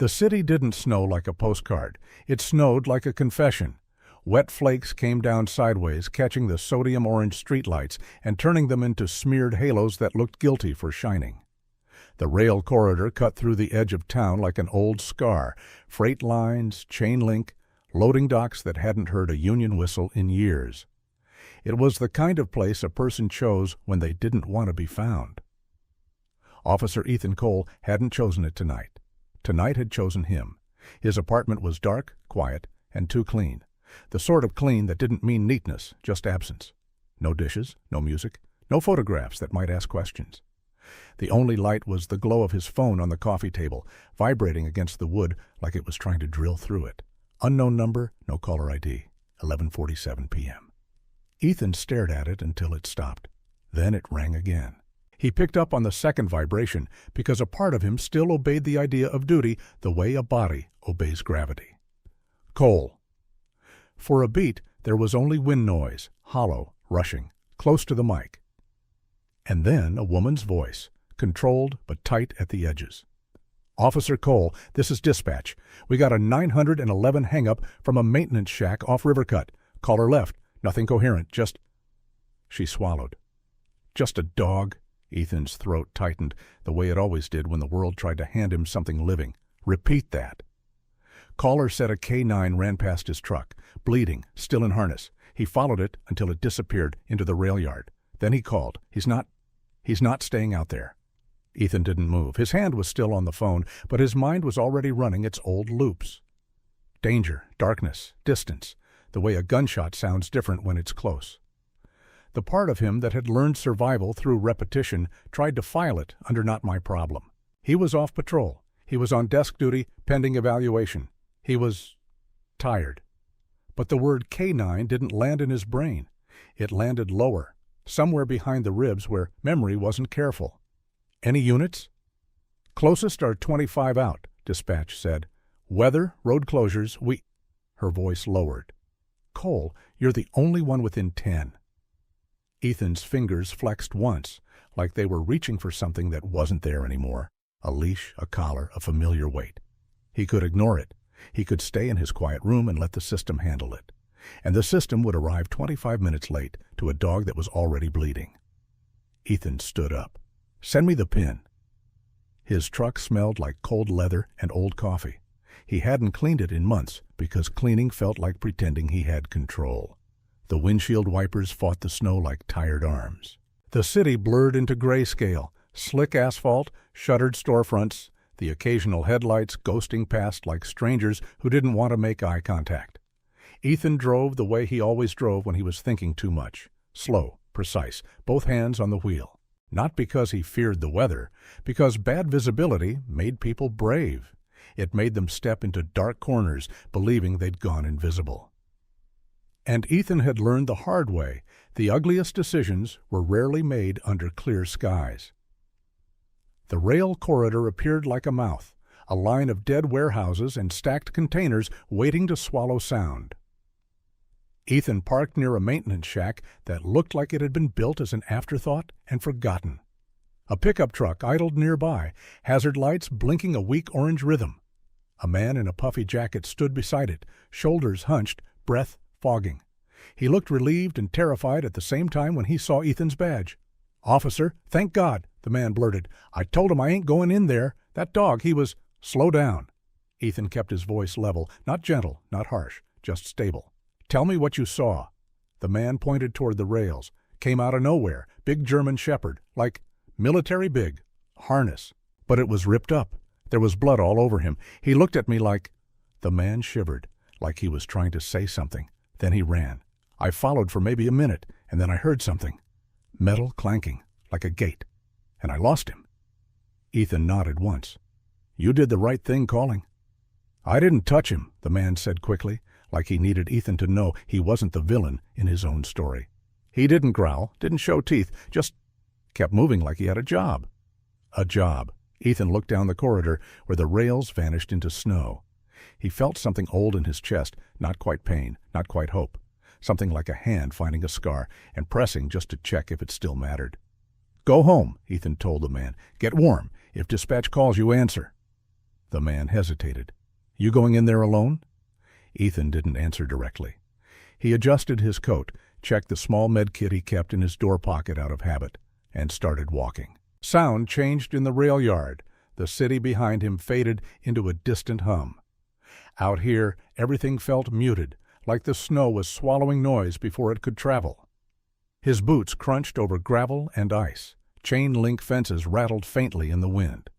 The city didn't snow like a postcard. It snowed like a confession. Wet flakes came down sideways, catching the sodium-orange streetlights and turning them into smeared halos that looked guilty for shining. The rail corridor cut through the edge of town like an old scar. Freight lines, chain link, loading docks that hadn't heard a union whistle in years. It was the kind of place a person chose when they didn't want to be found. Officer Ethan Cole hadn't chosen it tonight. Tonight had chosen him. His apartment was dark, quiet, and too clean. The sort of clean that didn't mean neatness, just absence. No dishes, no music, no photographs that might ask questions. The only light was the glow of his phone on the coffee table, vibrating against the wood like it was trying to drill through it. Unknown number, no caller ID. 11:47 p.m. Ethan stared at it until it stopped. Then it rang again. He picked up on the second vibration because a part of him still obeyed the idea of duty the way a body obeys gravity. Cole. For a beat, there was only wind noise, hollow, rushing, close to the mic. And then a woman's voice, controlled but tight at the edges. Officer Cole, this is dispatch. We got a 911 hang-up from a maintenance shack off Rivercut. Caller left. Nothing coherent, just... She swallowed. Just a dog? Ethan's throat tightened, the way it always did when the world tried to hand him something living. Repeat that. Caller said a K9 ran past his truck, bleeding, still in harness. He followed it until it disappeared into the rail yard. Then he called. He's not staying out there. Ethan didn't move. His hand was still on the phone, but his mind was already running its old loops. Danger, darkness, distance, the way a gunshot sounds different when it's close. The part of him that had learned survival through repetition tried to file it under not my problem. He was off patrol. He was on desk duty, pending evaluation. He was tired. But the word K9 didn't land in his brain. It landed lower, somewhere behind the ribs where memory wasn't careful. Any units? Closest are 25 out, dispatch said. Weather, road closures, we... Her voice lowered. Cole, you're the only one within 10. Ethan's fingers flexed once, like they were reaching for something that wasn't there anymore. A leash, a collar, a familiar weight. He could ignore it. He could stay in his quiet room and let the system handle it. And the system would arrive 25 minutes late to a dog that was already bleeding. Ethan stood up. Send me the pin. His truck smelled like cold leather and old coffee. He hadn't cleaned it in months because cleaning felt like pretending he had control. The windshield wipers fought the snow like tired arms. The city blurred into grayscale, slick asphalt, shuttered storefronts, the occasional headlights ghosting past like strangers who didn't want to make eye contact. Ethan drove the way he always drove when he was thinking too much. Slow, precise, both hands on the wheel. Not because he feared the weather, because bad visibility made people brave. It made them step into dark corners, believing they'd gone invisible. And Ethan had learned the hard way, the ugliest decisions were rarely made under clear skies. The rail corridor appeared like a mouth, a line of dead warehouses and stacked containers waiting to swallow sound. Ethan parked near a maintenance shack that looked like it had been built as an afterthought and forgotten. A pickup truck idled nearby, hazard lights blinking a weak orange rhythm. A man in a puffy jacket stood beside it, shoulders hunched, breath fogging. He looked relieved and terrified at the same time when he saw Ethan's badge. "Officer, thank God," the man blurted. "I told him I ain't going in there. That dog, he was—" "Slow down." Ethan kept his voice level, not gentle, not harsh, just stable. "Tell me what you saw." The man pointed toward the rails. Came out of nowhere, big German shepherd, like military big, harness. But it was ripped up. There was blood all over him. He looked at me like... The man shivered, like he was trying to say something. Then he ran. I followed for maybe a minute, and then I heard something. Metal clanking, like a gate. And I lost him. Ethan nodded once. "You did the right thing calling." "I didn't touch him," the man said quickly, like he needed Ethan to know he wasn't the villain in his own story. He didn't growl, didn't show teeth, just kept moving like he had a job. A job. Ethan looked down the corridor where the rails vanished into snow. He felt something old in his chest, not quite pain, not quite hope. Something like a hand finding a scar and pressing just to check if it still mattered. "Go home," Ethan told the man. "Get warm. If dispatch calls you, answer." The man hesitated. "You going in there alone?" Ethan didn't answer directly. He adjusted his coat, checked the small med kit he kept in his door pocket out of habit, and started walking. Sound changed in the rail yard. The city behind him faded into a distant hum. Out here, everything felt muted, like the snow was swallowing noise before it could travel. His boots crunched over gravel and ice. Chain-link fences rattled faintly in the wind.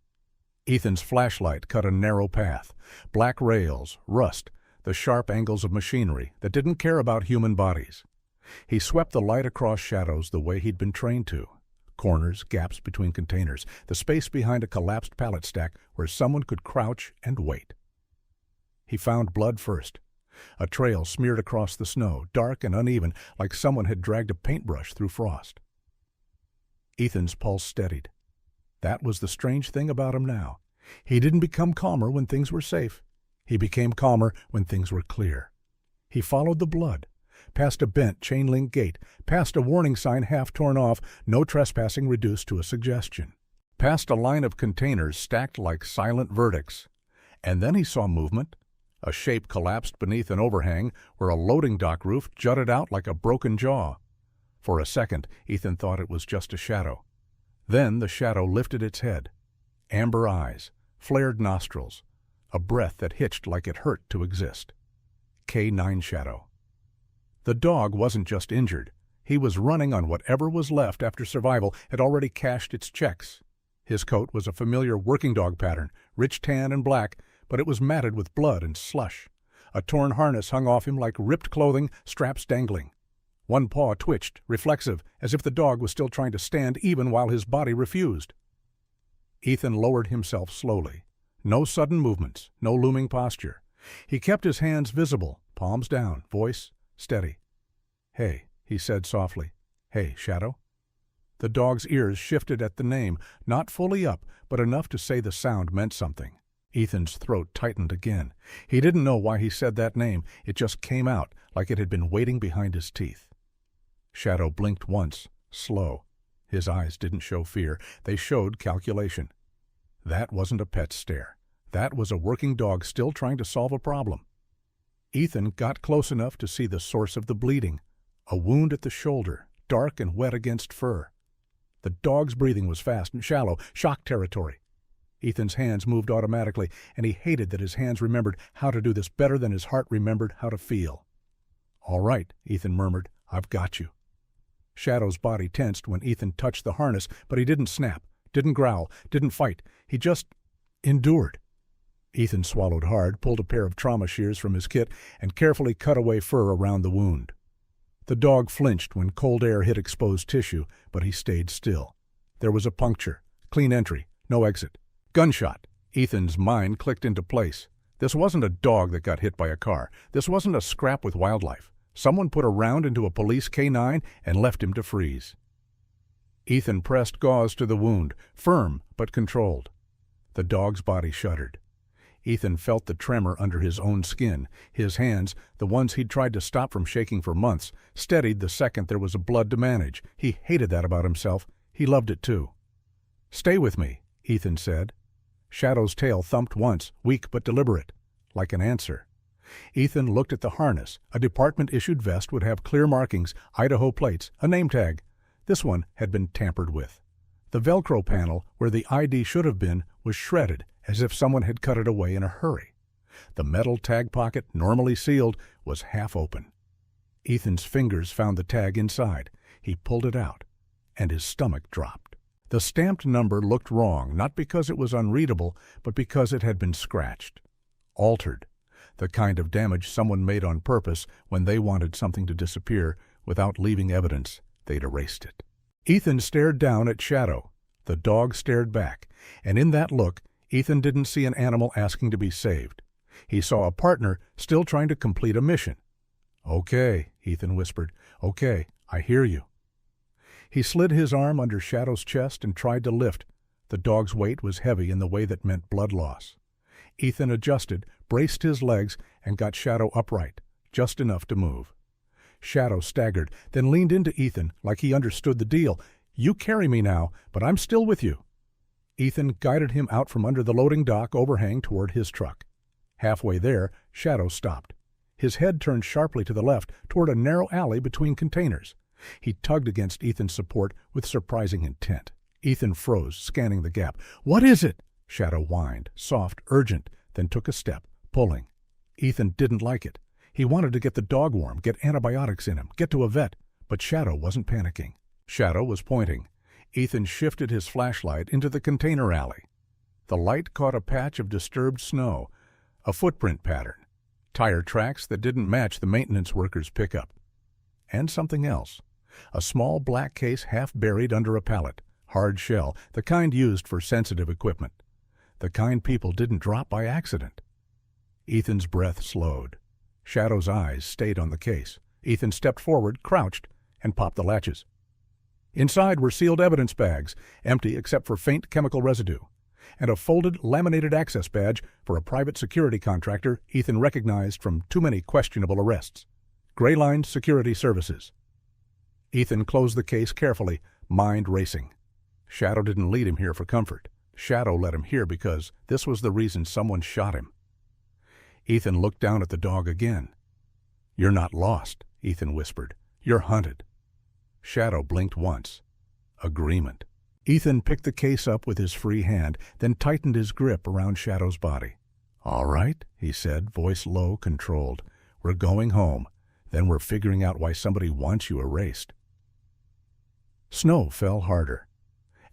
Ethan's flashlight cut a narrow path. Black rails, rust, the sharp angles of machinery that didn't care about human bodies. He swept the light across shadows the way he'd been trained to. Corners, gaps between containers, the space behind a collapsed pallet stack where someone could crouch and wait. He found blood first. A trail smeared across the snow, dark and uneven, like someone had dragged a paintbrush through frost. Ethan's pulse steadied. That was the strange thing about him now. He didn't become calmer when things were safe. He became calmer when things were clear. He followed the blood, past a bent chain-link gate, past a warning sign half torn off, no trespassing reduced to a suggestion, past a line of containers stacked like silent verdicts. And then he saw movement. A shape collapsed beneath an overhang where a loading dock roof jutted out like a broken jaw. For a second, Ethan thought it was just a shadow. Then the shadow lifted its head. Amber eyes, flared nostrils, a breath that hitched like it hurt to exist. K9 shadow. The dog wasn't just injured. He was running on whatever was left after survival had already cashed its checks. His coat was a familiar working dog pattern, rich tan and black, but it was matted with blood and slush. A torn harness hung off him like ripped clothing, straps dangling. One paw twitched, reflexive, as if the dog was still trying to stand even while his body refused. Ethan lowered himself slowly. No sudden movements, no looming posture. He kept his hands visible, palms down, voice steady. "Hey," he said softly. "Hey, Shadow." The dog's ears shifted at the name, not fully up, but enough to say the sound meant something. Ethan's throat tightened again. He didn't know why he said that name. It just came out, like it had been waiting behind his teeth. Shadow blinked once, slow. His eyes didn't show fear. They showed calculation. That wasn't a pet stare. That was a working dog still trying to solve a problem. Ethan got close enough to see the source of the bleeding. A wound at the shoulder, dark and wet against fur. The dog's breathing was fast and shallow, shock territory. Ethan's hands moved automatically, and he hated that his hands remembered how to do this better than his heart remembered how to feel. "All right," Ethan murmured, "I've got you." Shadow's body tensed when Ethan touched the harness, but he didn't snap, didn't growl, didn't fight. He just endured. Ethan swallowed hard, pulled a pair of trauma shears from his kit, and carefully cut away fur around the wound. The dog flinched when cold air hit exposed tissue, but he stayed still. There was a puncture, clean entry, no exit. Gunshot. Ethan's mind clicked into place. This wasn't a dog that got hit by a car. This wasn't a scrap with wildlife. Someone put a round into a police K9 and left him to freeze. Ethan pressed gauze to the wound, firm but controlled. The dog's body shuddered. Ethan felt the tremor under his own skin. His hands, the ones he'd tried to stop from shaking for months, steadied the second there was a blood to manage. He hated that about himself. He loved it too. "Stay with me," Ethan said. Shadow's tail thumped once, weak but deliberate, like an answer. Ethan looked at the harness. A department-issued vest would have clear markings, Idaho plates, a name tag. This one had been tampered with. The Velcro panel, where the ID should have been, was shredded, as if someone had cut it away in a hurry. The metal tag pocket, normally sealed, was half open. Ethan's fingers found the tag inside. He pulled it out, and his stomach dropped. The stamped number looked wrong, not because it was unreadable, but because it had been scratched. Altered. The kind of damage someone made on purpose when they wanted something to disappear. Without leaving evidence, they'd erased it. Ethan stared down at Shadow. The dog stared back, and in that look, Ethan didn't see an animal asking to be saved. He saw a partner still trying to complete a mission. "Okay," Ethan whispered. "Okay, I hear you." He slid his arm under Shadow's chest and tried to lift. The dog's weight was heavy in the way that meant blood loss. Ethan adjusted, braced his legs, and got Shadow upright, just enough to move. Shadow staggered, then leaned into Ethan like he understood the deal. "You carry me now, but I'm still with you." Ethan guided him out from under the loading dock overhang toward his truck. Halfway there, Shadow stopped. His head turned sharply to the left toward a narrow alley between containers. He tugged against Ethan's support with surprising intent. Ethan froze, scanning the gap. "What is it?" Shadow whined, soft, urgent, then took a step, pulling. Ethan didn't like it. He wanted to get the dog warm, get antibiotics in him, get to a vet, but Shadow wasn't panicking. Shadow was pointing. Ethan shifted his flashlight into the container alley. The light caught a patch of disturbed snow, a footprint pattern, tire tracks that didn't match the maintenance worker's pickup. And something else. A small black case half buried under a pallet, hard shell, the kind used for sensitive equipment. The kind people didn't drop by accident. Ethan's breath slowed. Shadow's eyes stayed on the case. Ethan stepped forward, crouched, and popped the latches. Inside were sealed evidence bags, empty except for faint chemical residue, and a folded, laminated access badge for a private security contractor Ethan recognized from too many questionable arrests. Gray-lined Security Services. Ethan closed the case carefully, mind racing. Shadow didn't lead him here for comfort. Shadow led him here because this was the reason someone shot him. Ethan looked down at the dog again. "You're not lost," Ethan whispered. "You're hunted." Shadow blinked once. Agreement. Ethan picked the case up with his free hand, then tightened his grip around Shadow's body. "All right," he said, voice low, controlled. "We're going home. Then we're figuring out why somebody wants you erased." Snow fell harder.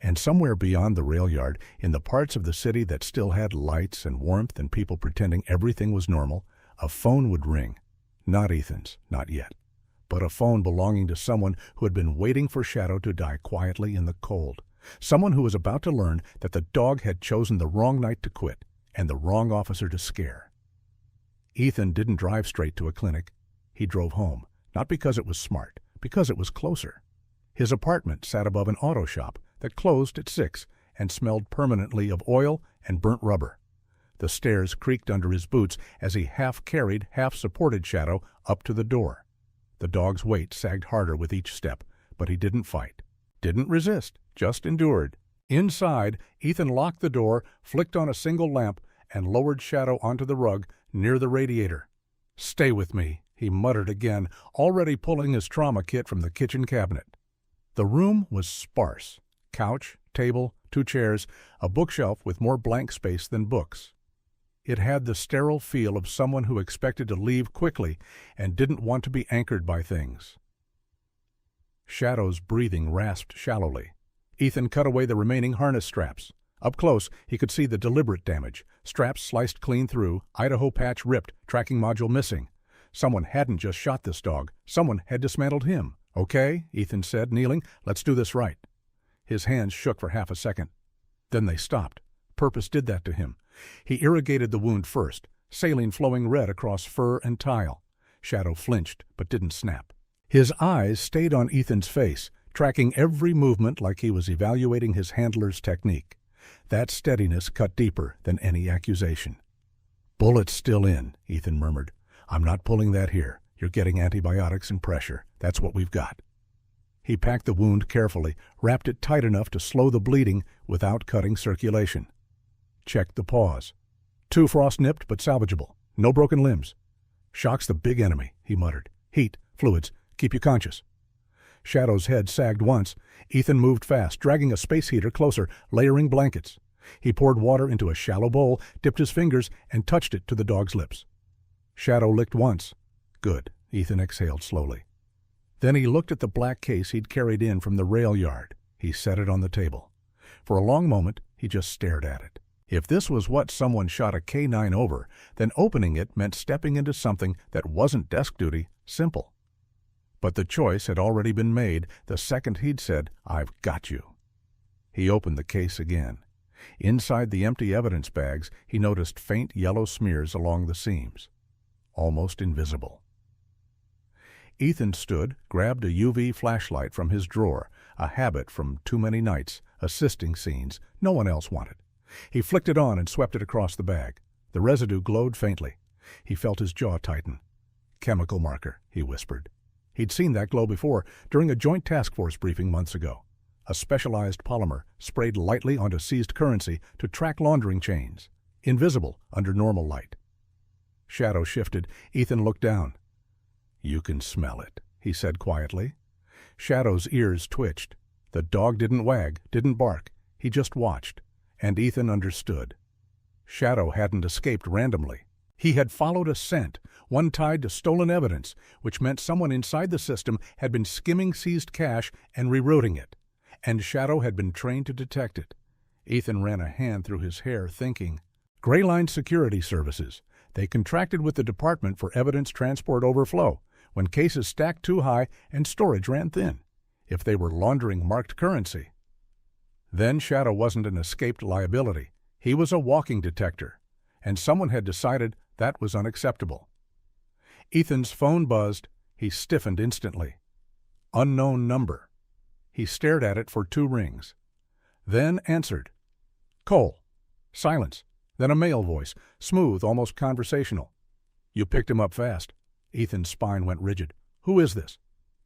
And somewhere beyond the rail yard, in the parts of the city that still had lights and warmth and people pretending everything was normal, a phone would ring. Not Ethan's, not yet, but a phone belonging to someone who had been waiting for Shadow to die quietly in the cold. Someone who was about to learn that the dog had chosen the wrong night to quit and the wrong officer to scare. Ethan didn't drive straight to a clinic. He drove home, not because it was smart, because it was closer. His apartment sat above an auto shop that closed at 6 and smelled permanently of oil and burnt rubber. The stairs creaked under his boots as he half-carried, half-supported Shadow up to the door. The dog's weight sagged harder with each step, but he didn't fight. Didn't resist, just endured. Inside, Ethan locked the door, flicked on a single lamp, and lowered Shadow onto the rug near the radiator. "Stay with me," he muttered again, already pulling his trauma kit from the kitchen cabinet. The room was sparse. Couch, table, 2 chairs, a bookshelf with more blank space than books. It had the sterile feel of someone who expected to leave quickly and didn't want to be anchored by things. Shadow's breathing rasped shallowly. Ethan cut away the remaining harness straps. Up close, he could see the deliberate damage. Straps sliced clean through, Idaho patch ripped, tracking module missing. Someone hadn't just shot this dog. Someone had dismantled him. "Okay," Ethan said, kneeling. "Let's do this right." His hands shook for half a second. Then they stopped. Purpose did that to him. He irrigated the wound first, saline flowing red across fur and tile. Shadow flinched, but didn't snap. His eyes stayed on Ethan's face, tracking every movement like he was evaluating his handler's technique. That steadiness cut deeper than any accusation. "Bullet's still in," Ethan murmured. "I'm not pulling that here. You're getting antibiotics and pressure. That's what we've got." He packed the wound carefully, wrapped it tight enough to slow the bleeding without cutting circulation. Checked the paws. 2 frost-nipped but salvageable. No broken limbs. "Shock's the big enemy," he muttered. "Heat, fluids, keep you conscious." Shadow's head sagged once. Ethan moved fast, dragging a space heater closer, layering blankets. He poured water into a shallow bowl, dipped his fingers, and touched it to the dog's lips. Shadow licked once. "Good," Ethan exhaled slowly. Then he looked at the black case he'd carried in from the rail yard. He set it on the table. For a long moment, he just stared at it. If this was what someone shot a K9 over, then opening it meant stepping into something that wasn't desk duty, simple. But the choice had already been made the second he'd said, "I've got you." He opened the case again. Inside the empty evidence bags, he noticed faint yellow smears along the seams. Almost invisible. Ethan stood, grabbed a UV flashlight from his drawer, a habit from too many nights, assisting scenes no one else wanted. He flicked it on and swept it across the bag. The residue glowed faintly. He felt his jaw tighten. "Chemical marker," he whispered. He'd seen that glow before, during a joint task force briefing months ago. a specialized polymer sprayed lightly onto seized currency to track laundering chains, invisible under normal light. Shadow shifted. Ethan looked down. "You can smell it," he said quietly. Shadow's ears twitched. The dog didn't wag, didn't bark. He just watched, and Ethan understood. Shadow hadn't escaped randomly. He had followed a scent, one tied to stolen evidence, which meant someone inside the system had been skimming seized cash and rerouting it, and Shadow had been trained to detect it. Ethan ran a hand through his hair, thinking. Gray Line Security Services. They contracted with the department for evidence transport overflow, when cases stacked too high and storage ran thin, if they were laundering marked currency. Then Shadow wasn't an escaped liability. He was a walking detector, and someone had decided that was unacceptable. Ethan's phone buzzed. He stiffened instantly. Unknown number. He stared at it for 2 rings. Then answered. Cole. Silence. Then a male voice, smooth, almost conversational. You picked him up fast. Ethan's spine went rigid. Who is this?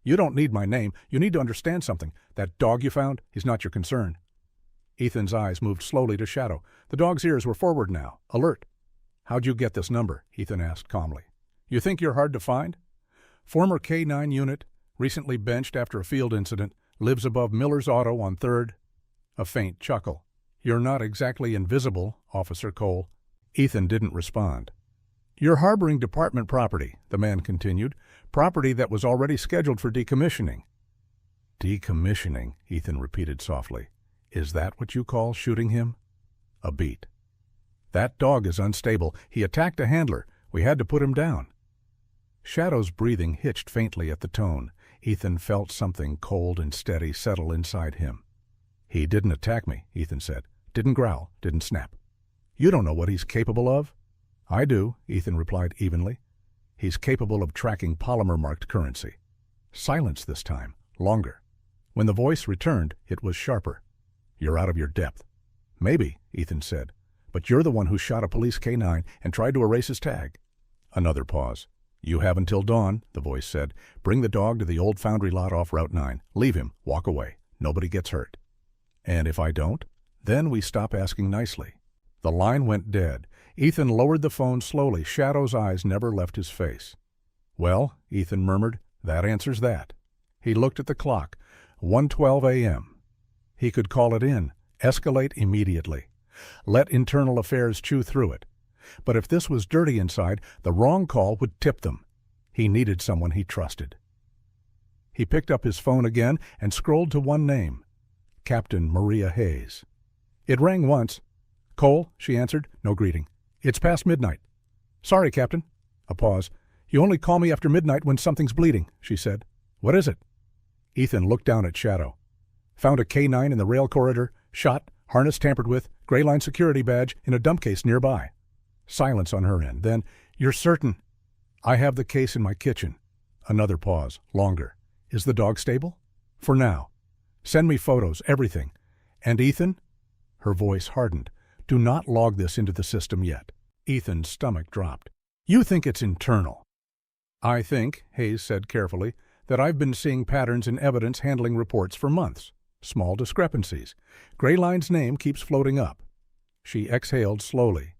You don't need my name. You need to understand something. That dog you found, he's not your concern. Ethan's eyes moved slowly to Shadow. The dog's ears were forward now, alert. How'd you get this number? Ethan asked calmly. You think you're hard to find? Former K-9 unit, recently benched after a field incident, lives above Miller's Auto on 3rd. A faint chuckle. You're not exactly invisible, Officer Cole. Ethan didn't respond. You're harboring department property, the man continued, property that was already scheduled for decommissioning. Decommissioning, Ethan repeated softly. Is that what you call shooting him? A beat. That dog is unstable. He attacked a handler. We had to put him down. Shadow's breathing hitched faintly at the tone. Ethan felt something cold and steady settle inside him. He didn't attack me, Ethan said. Didn't growl, didn't snap. You don't know what he's capable of? I do, Ethan replied evenly. He's capable of tracking polymer-marked currency. Silence this time, longer. When the voice returned, it was sharper. You're out of your depth. Maybe, Ethan said, but you're the one who shot a police K-9 and tried to erase his tag. Another pause. You have until dawn, the voice said. Bring the dog to the old foundry lot off Route 9. Leave him, walk away. Nobody gets hurt. And if I don't? Then we stop asking nicely. The line went dead. Ethan lowered the phone slowly. Shadow's eyes never left his face. Well, Ethan murmured, that answers that. He looked at the clock. 1:12 a.m. He could call it in, escalate immediately. Let internal affairs chew through it. But if this was dirty inside, the wrong call would tip them. He needed someone he trusted. He picked up his phone again and scrolled to one name. Captain Maria Hayes. It rang once. Cole, she answered, no greeting. It's past midnight. Sorry, Captain. A pause. You only call me after midnight when something's bleeding, she said. What is it? Ethan looked down at Shadow. Found a K-9 in the rail corridor, shot, harness tampered with, Gray Line security badge in a dump case nearby. Silence on her end. Then, you're certain? I have the case in my kitchen. Another pause, longer. Is the dog stable? For now. Send me photos, everything. And Ethan? Her voice hardened. Do not log this into the system yet. Ethan's stomach dropped. You think it's internal. I think, Hayes said carefully, that I've been seeing patterns in evidence handling reports for months. Small discrepancies. Gray Line's name keeps floating up. She exhaled slowly.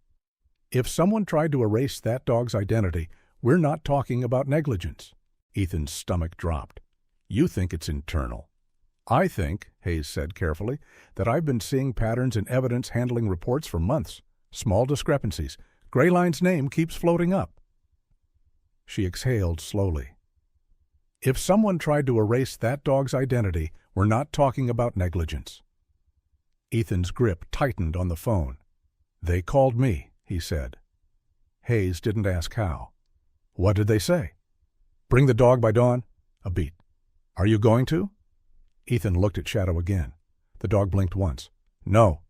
If someone tried to erase that dog's identity, we're not talking about negligence. Ethan's stomach dropped. You think it's internal. I think, Hayes said carefully, that I've been seeing patterns in evidence handling reports for months. Small discrepancies. Gray Line's name keeps floating up. She exhaled slowly. If someone tried to erase that dog's identity, we're not talking about negligence. Ethan's grip tightened on the phone. They called me, he said. Hayes didn't ask how. What did they say? Bring the dog by dawn? A beat. Are you going to? Ethan looked at Shadow again. The dog blinked once. No.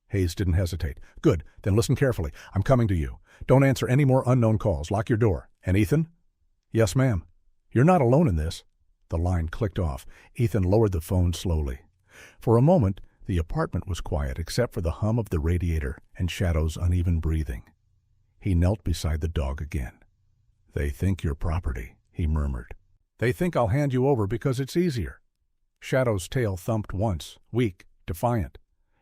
Hayes didn't hesitate. Good, then listen carefully. I'm coming to you. Don't answer any more unknown calls. Lock your door. And Ethan? Yes, ma'am. You're not alone in this. The line clicked off. Ethan lowered the phone slowly. For a moment, the apartment was quiet except for the hum of the radiator and Shadow's uneven breathing. He knelt beside the dog again. They think you're property, he murmured. They think I'll hand you over because it's easier. Shadow's tail thumped once, weak, defiant.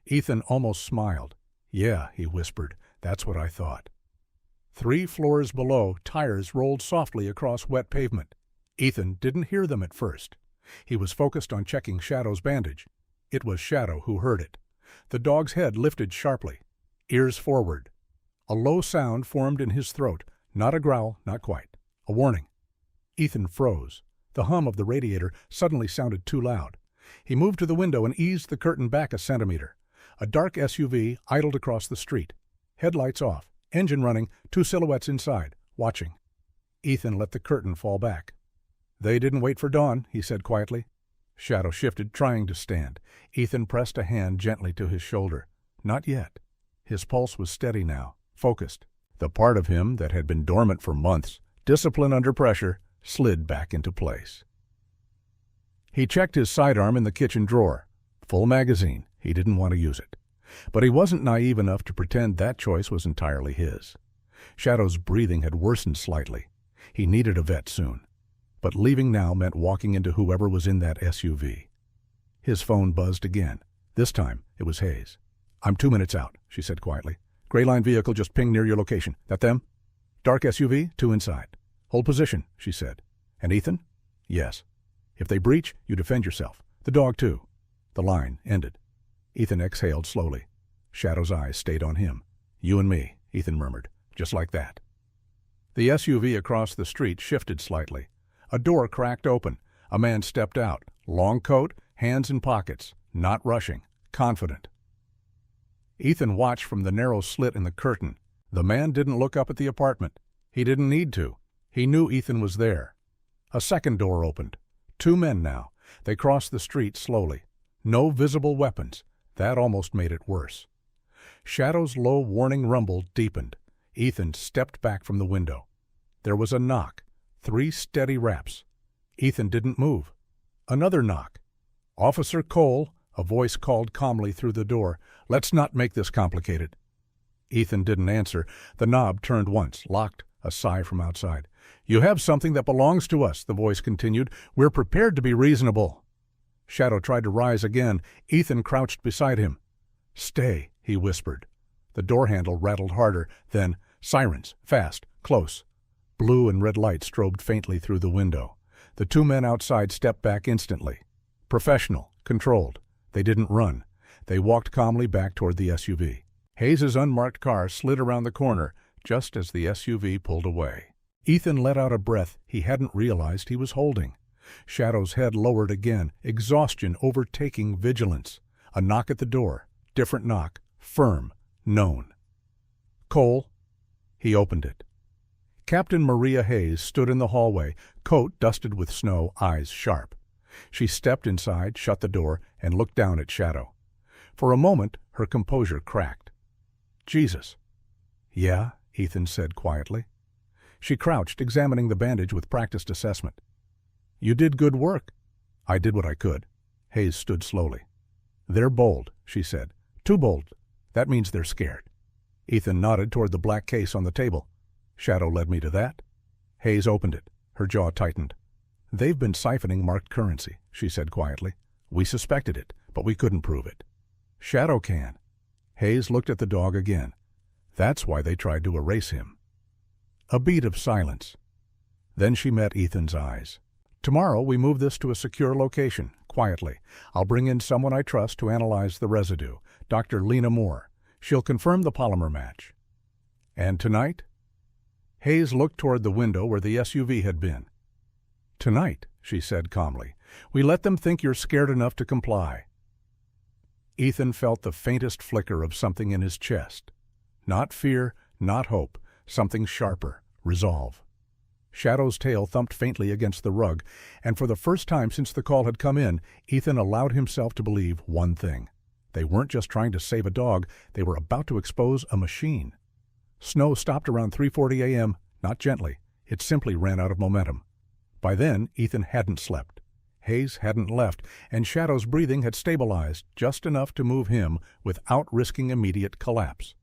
Ethan almost smiled. "Yeah," he whispered, "that's what I thought." 3 floors below, tires rolled softly across wet pavement. Ethan didn't hear them at first. He was focused on checking Shadow's bandage. It was Shadow who heard it. The dog's head lifted sharply, ears forward. A low sound formed in his throat, not a growl, not quite. A warning. Ethan froze. The hum of the radiator suddenly sounded too loud. He moved to the window and eased the curtain back a centimeter. A dark SUV idled across the street. Headlights off, engine running, 2 silhouettes inside, watching. Ethan let the curtain fall back. "They didn't wait for dawn," he said quietly. Shadow shifted, trying to stand. Ethan pressed a hand gently to his shoulder. Not yet. His pulse was steady now, focused. The part of him that had been dormant for months, discipline under pressure, slid back into place. He checked his sidearm in the kitchen drawer. Full magazine. He didn't want to use it. But he wasn't naive enough to pretend that choice was entirely his. Shadow's breathing had worsened slightly. He needed a vet soon. But leaving now meant walking into whoever was in that SUV. His phone buzzed again. This time, it was Hayes. "I'm 2 minutes out," she said quietly. "Gray line vehicle just pinged near your location. That them?" "Dark SUV, 2 inside." "Hold position," she said. "And Ethan?" "Yes." "If they breach, you defend yourself. The dog, too." The line ended. Ethan exhaled slowly. Shadow's eyes stayed on him. "You and me," Ethan murmured. "Just like that." The SUV across the street shifted slightly. A door cracked open. A man stepped out, long coat, hands in pockets, not rushing, confident. Ethan watched from the narrow slit in the curtain. The man didn't look up at the apartment. He didn't need to. He knew Ethan was there. A second door opened. 2 men now. They crossed the street slowly. No visible weapons. That almost made it worse. Shadow's low warning rumble deepened. Ethan stepped back from the window. There was a knock. 3 steady raps. Ethan didn't move. Another knock. "Officer Cole," a voice called calmly through the door. "Let's not make this complicated." Ethan didn't answer. The knob turned once, locked, a sigh from outside. "You have something that belongs to us," the voice continued. "We're prepared to be reasonable." Shadow tried to rise again. Ethan crouched beside him. "Stay," he whispered. The door handle rattled harder. Then, sirens, fast, close. Blue and red lights strobed faintly through the window. The 2 men outside stepped back instantly. Professional, controlled. They didn't run. They walked calmly back toward the SUV. Hayes's unmarked car slid around the corner just as the SUV pulled away. Ethan let out a breath he hadn't realized he was holding. Shadow's head lowered again, exhaustion overtaking vigilance. A knock at the door. Different knock. Firm. Known. "Cole." He opened it. Captain Maria Hayes stood in the hallway, coat dusted with snow, eyes sharp. She stepped inside, shut the door, and looked down at Shadow. For a moment, her composure cracked. "Jesus." "Yeah," Ethan said quietly. She crouched, examining the bandage with practiced assessment. "You did good work." "I did what I could." Hayes stood slowly. "They're bold," she said. "Too bold. That means they're scared." Ethan nodded toward the black case on the table. "Shadow led me to that." Hayes opened it. Her jaw tightened. "They've been siphoning marked currency," she said quietly. "We suspected it, but we couldn't prove it." "Shadow can." Hayes looked at the dog again. "That's why they tried to erase him." A beat of silence. Then she met Ethan's eyes. "Tomorrow we move this to a secure location, quietly. I'll bring in someone I trust to analyze the residue, Dr. Lena Moore. She'll confirm the polymer match." "And tonight?" Hayes looked toward the window where the SUV had been. "Tonight," she said calmly, "we let them think you're scared enough to comply." Ethan felt the faintest flicker of something in his chest. Not fear, not hope, something sharper, resolve. Shadow's tail thumped faintly against the rug, and for the first time since the call had come in, Ethan allowed himself to believe one thing. They weren't just trying to save a dog, they were about to expose a machine. Snow stopped around 3:40 a.m., not gently. It simply ran out of momentum. By then, Ethan hadn't slept. Hayes hadn't left, and Shadow's breathing had stabilized just enough to move him without risking immediate collapse.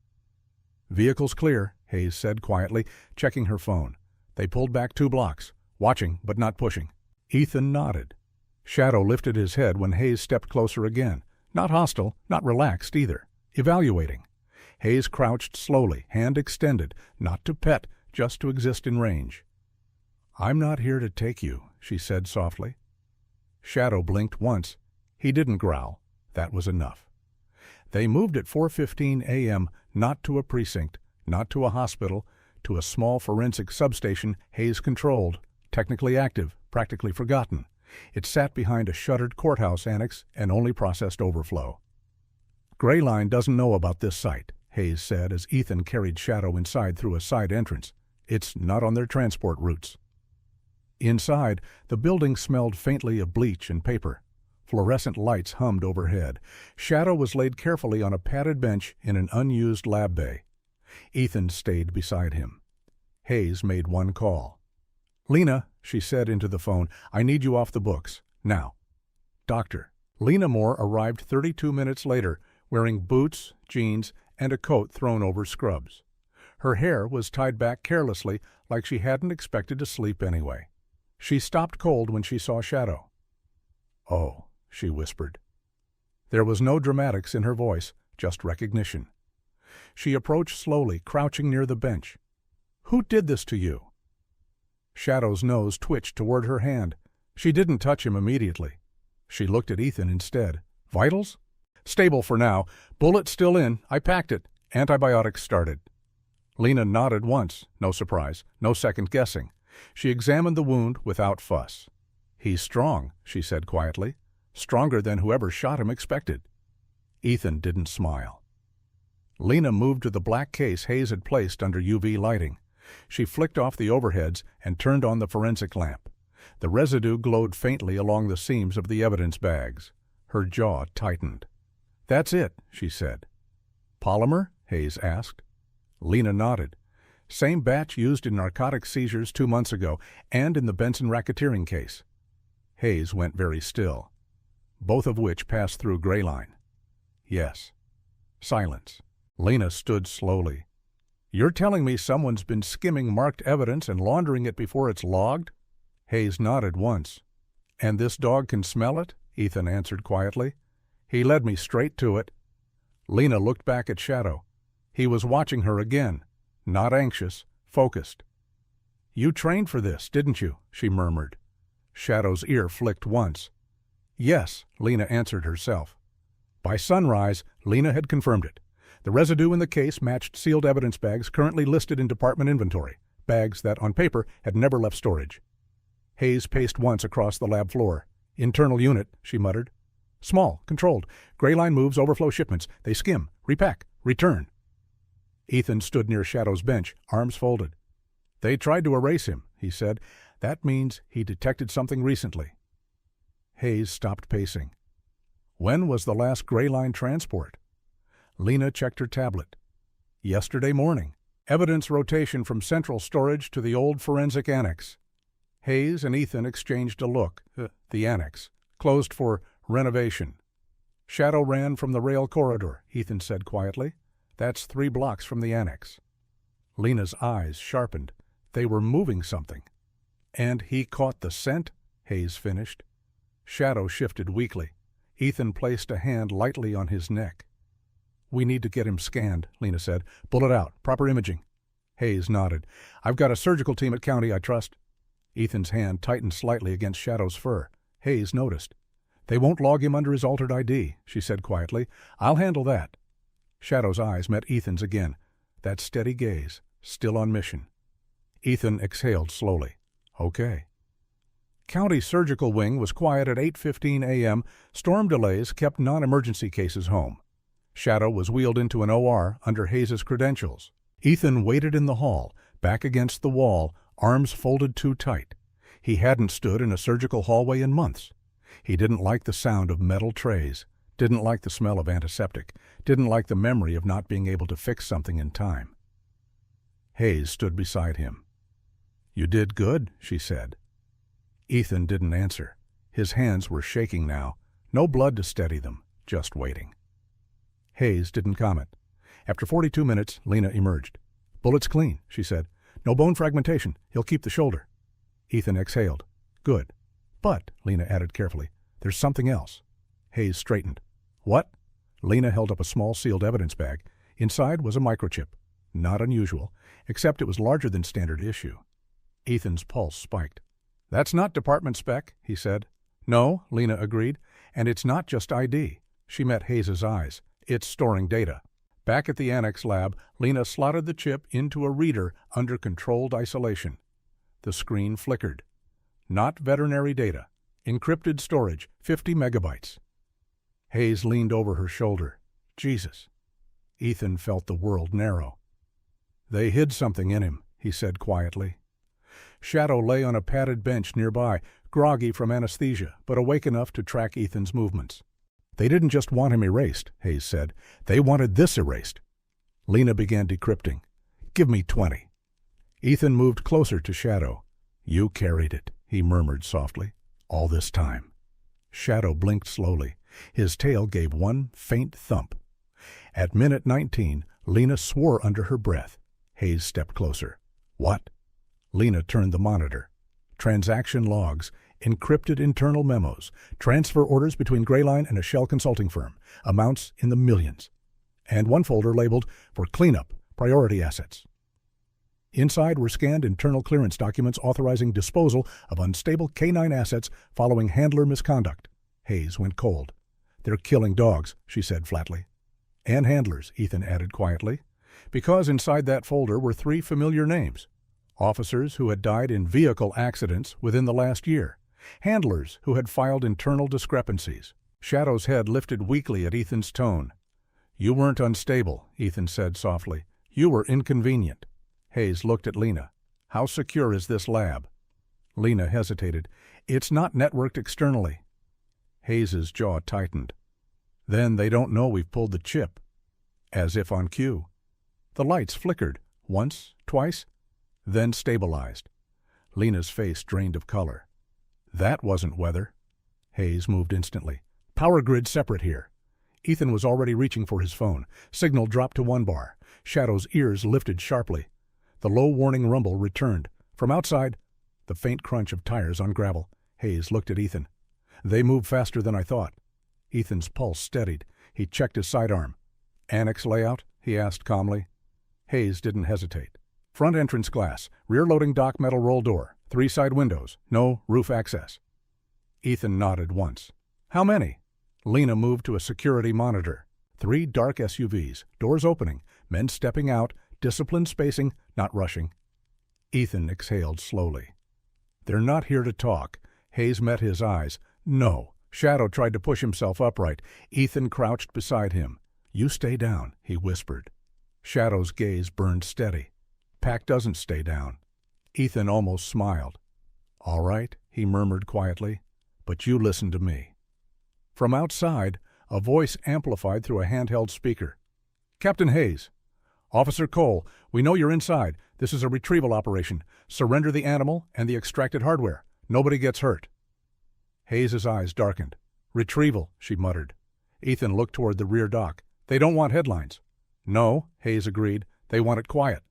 "Vehicle's clear," Hayes said quietly, checking her phone. They pulled back 2 blocks, watching but not pushing. Ethan nodded. Shadow lifted his head when Hayes stepped closer again. Not hostile, not relaxed either. Evaluating. Hayes crouched slowly, hand extended, not to pet, just to exist in range. "I'm not here to take you," she said softly. Shadow blinked once. He didn't growl. That was enough. They moved at 4:15 a.m., not to a precinct, not to a hospital, to a small forensic substation Hayes controlled, technically active, practically forgotten. It sat behind a shuttered courthouse annex and only processed overflow. "Gray Line doesn't know about this site," Hayes said as Ethan carried Shadow inside through a side entrance. "It's not on their transport routes." Inside, the building smelled faintly of bleach and paper. Fluorescent lights hummed overhead. Shadow was laid carefully on a padded bench in an unused lab bay. Ethan stayed beside him. Hayes made one call. "Lena," she said into the phone, "I need you off the books. Now." "Doctor." Lena Moore arrived 32 minutes later, wearing boots, jeans, and a coat thrown over scrubs. Her hair was tied back carelessly, like she hadn't expected to sleep anyway. She stopped cold when she saw Shadow. "Oh," she whispered. There was no dramatics in her voice, just recognition. She approached slowly, crouching near the bench. "Who did this to you?" Shadow's nose twitched toward her hand. She didn't touch him immediately. She looked at Ethan instead. "Vitals?" "Stable for now. Bullet still in. I packed it. Antibiotics started." Lena nodded once. No surprise. No second guessing. She examined the wound without fuss. "He's strong," she said quietly. "Stronger than whoever shot him expected." Ethan didn't smile. Lena moved to the black case Hayes had placed under UV lighting. She flicked off the overheads and turned on the forensic lamp. The residue glowed faintly along the seams of the evidence bags. Her jaw tightened. "That's it," she said. "Polymer?" Hayes asked. Lena nodded. "Same batch used in narcotic seizures 2 months ago and in the Benson racketeering case." Hayes went very still. "Both of which passed through Gray Line." "Yes." Silence. Lena stood slowly. "You're telling me someone's been skimming marked evidence and laundering it before it's logged?" Hayes nodded once. "And this dog can smell it?" Ethan answered quietly. "He led me straight to it." Lena looked back at Shadow. He was watching her again, not anxious, focused. "You trained for this, didn't you?" she murmured. Shadow's ear flicked once. "Yes," Lena answered herself. By sunrise, Lena had confirmed it. The residue in the case matched sealed evidence bags currently listed in department inventory, bags that, on paper, had never left storage. Hayes paced once across the lab floor. "Internal unit," she muttered. "Small, controlled. Gray Line moves overflow shipments. They skim, repack, return." Ethan stood near Shadow's bench, arms folded. "They tried to erase him," he said. "That means he detected something recently." Hayes stopped pacing. "When was the last Gray Line transport?" Lena checked her tablet. "Yesterday morning. Evidence rotation from central storage to the old forensic annex." Hayes and Ethan exchanged a look. The annex. Closed for renovation. "Shadow ran from the rail corridor," Ethan said quietly. "That's 3 blocks from the annex." Lena's eyes sharpened. They were moving something. "And he caught the scent?" Hayes finished. Shadow shifted weakly. Ethan placed a hand lightly on his neck. "We need to get him scanned," Lena said. "Pull it out. Proper imaging." Hayes nodded. "I've got a surgical team at County, I trust." Ethan's hand tightened slightly against Shadow's fur. Hayes noticed. "They won't log him under his altered ID," she said quietly. "I'll handle that." Shadow's eyes met Ethan's again. That steady gaze, still on mission. Ethan exhaled slowly. "Okay." County Surgical Wing was quiet at 8:15 a.m. Storm delays kept non-emergency cases home. Shadow was wheeled into an OR under Hayes's credentials. Ethan waited in the hall, back against the wall, arms folded too tight. He hadn't stood in a surgical hallway in months. He didn't like the sound of metal trays, didn't like the smell of antiseptic, didn't like the memory of not being able to fix something in time. Hayes stood beside him. "You did good," she said. Ethan didn't answer. His hands were shaking now. No blood to steady them, just waiting. Hayes didn't comment. After 42 minutes, Lena emerged. "Bullet's clean," she said. "No bone fragmentation. He'll keep the shoulder." Ethan exhaled. "Good. But," Lena added carefully, There's something else. Hayes straightened. What? Lena held up a small sealed evidence bag. Inside was a microchip. Not unusual, except it was larger than standard issue. Ethan's pulse spiked. That's not department spec, he said. No, Lena agreed, and it's not just ID. She met Hayes's eyes. It's storing data. Back at the annex lab, Lena slotted the chip into a reader under controlled isolation. The screen flickered. Not veterinary data. Encrypted storage, 50 megabytes. Hayes leaned over her shoulder. Jesus. Ethan felt the world narrow. They hid something in him, he said quietly. Shadow lay on a padded bench nearby, groggy from anesthesia, but awake enough to track Ethan's movements. They didn't just want him erased, Hayes said. They wanted this erased. Lena began decrypting. Give me 20. Ethan moved closer to Shadow. You carried it, he murmured softly. All this time. Shadow blinked slowly. His tail gave one faint thump. At minute 19, Lena swore under her breath. Hayes stepped closer. What? Lena turned the monitor. Transaction logs, encrypted internal memos, transfer orders between Grayline and a shell consulting firm, amounts in the millions. And one folder labeled for cleanup, priority assets. Inside were scanned internal clearance documents authorizing disposal of unstable canine assets following handler misconduct. Hayes went cold. They're killing dogs, she said flatly. And handlers, Ethan added quietly, because inside that folder were 3 familiar names. Officers who had died in vehicle accidents within the last year. Handlers who had filed internal discrepancies. Shadow's head lifted weakly at Ethan's tone. You weren't unstable, Ethan said softly. You were inconvenient. Hayes looked at Lena. How secure is this lab? Lena hesitated. It's not networked externally. Hayes's jaw tightened. Then they don't know we've pulled the chip. As if on cue. The lights flickered, once, twice, then stabilized. Lena's face drained of color. That wasn't weather. Hayes moved instantly. Power grid separate here. Ethan was already reaching for his phone. Signal dropped to 1 bar. Shadow's ears lifted sharply. The low warning rumble returned. From outside, the faint crunch of tires on gravel. Hayes looked at Ethan. They move faster than I thought. Ethan's pulse steadied. He checked his sidearm. Annex layout? He asked calmly. Hayes didn't hesitate. Front entrance glass, rear-loading dock metal roll door, 3 side windows, no roof access. Ethan nodded once. How many? Lena moved to a security monitor. 3 dark SUVs, doors opening, men stepping out, disciplined spacing, not rushing. Ethan exhaled slowly. They're not here to talk. Hayes met his eyes. No. Shadow tried to push himself upright. Ethan crouched beside him. You stay down, he whispered. Shadow's gaze burned steady. Pack doesn't stay down. Ethan almost smiled. All right, he murmured quietly, but you listen to me. From outside, a voice amplified through a handheld speaker. Captain Hayes. Officer Cole, we know you're inside. This is a retrieval operation. Surrender the animal and the extracted hardware. Nobody gets hurt. Hayes's eyes darkened. Retrieval, she muttered. Ethan looked toward the rear dock. They don't want headlines. No, Hayes agreed. They want it quiet.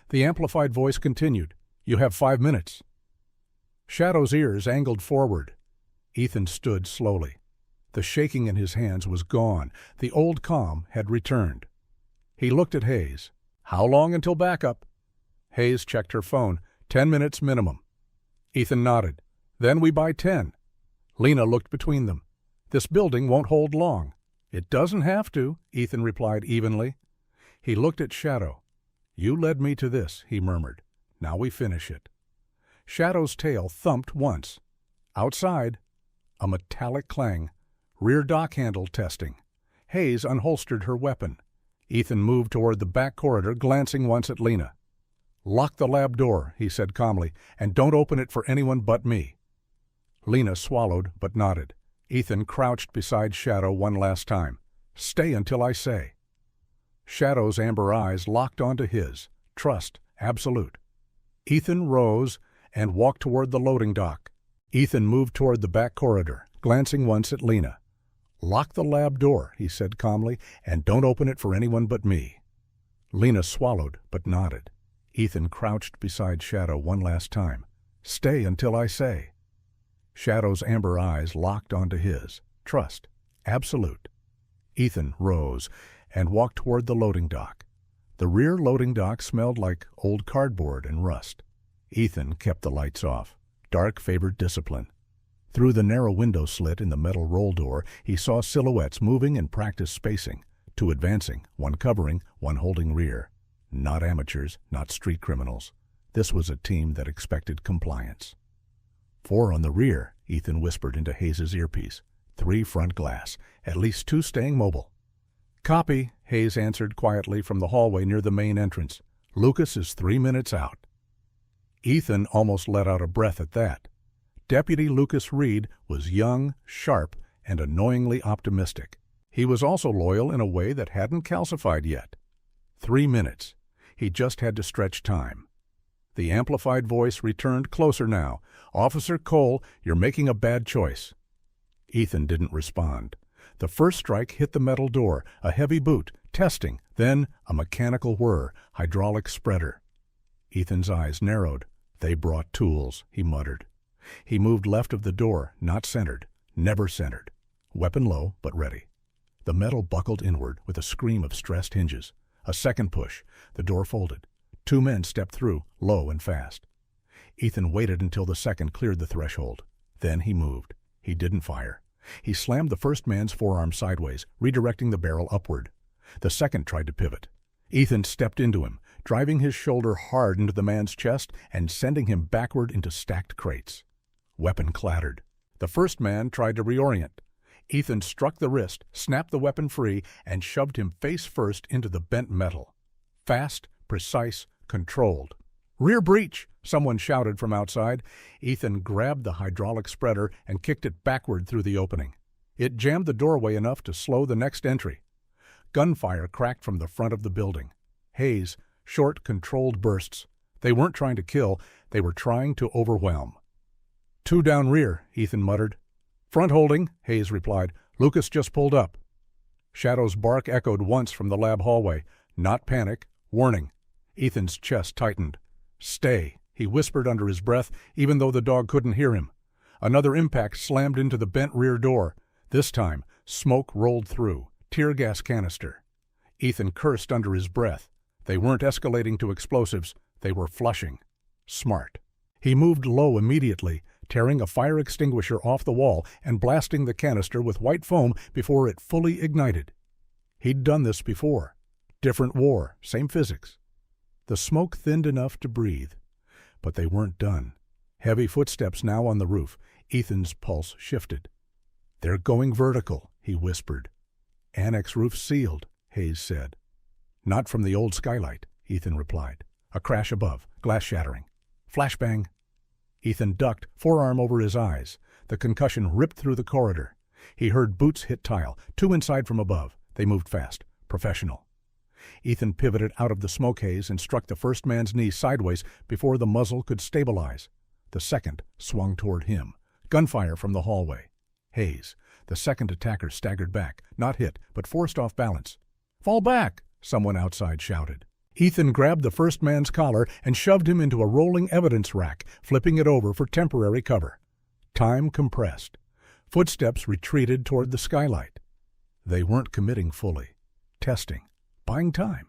The amplified voice continued. You have 5 minutes. Shadow's ears angled forward. Ethan stood slowly. The shaking in his hands was gone. The old calm had returned. He looked at Hayes. How long until backup? Hayes checked her phone. 10 minutes minimum. Ethan nodded. Then we buy 10. Lena looked between them. This building won't hold long. It doesn't have to, Ethan replied evenly. He looked at Shadow. You led me to this, he murmured. Now we finish it. Shadow's tail thumped once. Outside, a metallic clang. Rear dock handle testing. Hayes unholstered her weapon. Ethan moved toward the back corridor, glancing once at Lena. Lock the lab door, he said calmly, and don't open it for anyone but me. Lena swallowed but nodded. Ethan crouched beside Shadow one last time. Stay until I say. Shadow's amber eyes locked onto his. Trust, absolute. Ethan rose and walked toward the loading dock. Ethan moved toward the back corridor, glancing once at Lena. Lock the lab door, he said calmly, and don't open it for anyone but me. Lena swallowed but nodded. Ethan crouched beside Shadow one last time. Stay until I say. Shadow's amber eyes locked onto his. Trust. Absolute. Ethan rose and walked toward the loading dock. The rear loading dock smelled like old cardboard and rust. Ethan kept the lights off. Dark favored discipline. Through the narrow window slit in the metal roll door, he saw silhouettes moving in practice spacing, two advancing, one covering, one holding rear. Not amateurs, not street criminals. This was a team that expected compliance. 4 on the rear, Ethan whispered into Hayes' earpiece. 3 front glass, at least 2 staying mobile. Copy, Hayes answered quietly from the hallway near the main entrance. Lucas is 3 minutes out. Ethan almost let out a breath at that. Deputy Lucas Reed was young, sharp, and annoyingly optimistic. He was also loyal in a way that hadn't calcified yet. 3 minutes. He just had to stretch time. The amplified voice returned closer now. Officer Cole, you're making a bad choice. Ethan didn't respond. The first strike hit the metal door, a heavy boot, testing, then a mechanical whir, hydraulic spreader. Ethan's eyes narrowed. They brought tools, he muttered. He moved left of the door, not centered, never centered. Weapon low, but ready. The metal buckled inward with a scream of stressed hinges. A second push. The door folded. 2 men stepped through, low and fast. Ethan waited until the second cleared the threshold. Then he moved. He didn't fire. He slammed the first man's forearm sideways, redirecting the barrel upward. The second tried to pivot. Ethan stepped into him, driving his shoulder hard into the man's chest and sending him backward into stacked crates. Weapon clattered. The first man tried to reorient. Ethan struck the wrist, snapped the weapon free, and shoved him face first into the bent metal. Fast, precise, controlled. Rear breach, someone shouted from outside. Ethan grabbed the hydraulic spreader and kicked it backward through the opening. It jammed the doorway enough to slow the next entry. Gunfire cracked from the front of the building. Hayes, short, controlled bursts. They weren't trying to kill, they were trying to overwhelm. 2 down rear, Ethan muttered. Front holding, Hayes replied. Lucas just pulled up. Shadow's bark echoed once from the lab hallway. Not panic, warning. Ethan's chest tightened. Stay, he whispered under his breath, even though the dog couldn't hear him. Another impact slammed into the bent rear door. This time, smoke rolled through. Tear gas canister. Ethan cursed under his breath. They weren't escalating to explosives. They were flushing. Smart. He moved low immediately, tearing a fire extinguisher off the wall and blasting the canister with white foam before it fully ignited. He'd done this before. Different war, same physics. The smoke thinned enough to breathe. But they weren't done. Heavy footsteps now on the roof. Ethan's pulse shifted. They're going vertical, he whispered. Annex roof sealed, Hayes said. Not from the old skylight, Ethan replied. A crash above, glass shattering. Flashbang. Ethan ducked, forearm over his eyes. The concussion ripped through the corridor. He heard boots hit tile, 2 inside from above. They moved fast. Professional. Ethan pivoted out of the smoke haze and struck the first man's knee sideways before the muzzle could stabilize. The second swung toward him. Gunfire from the hallway. Hayes. The second attacker staggered back, not hit, but forced off balance. Fall back, someone outside shouted. Ethan grabbed the first man's collar and shoved him into a rolling evidence rack, flipping it over for temporary cover. Time compressed. Footsteps retreated toward the skylight. They weren't committing fully. Testing. Buying time.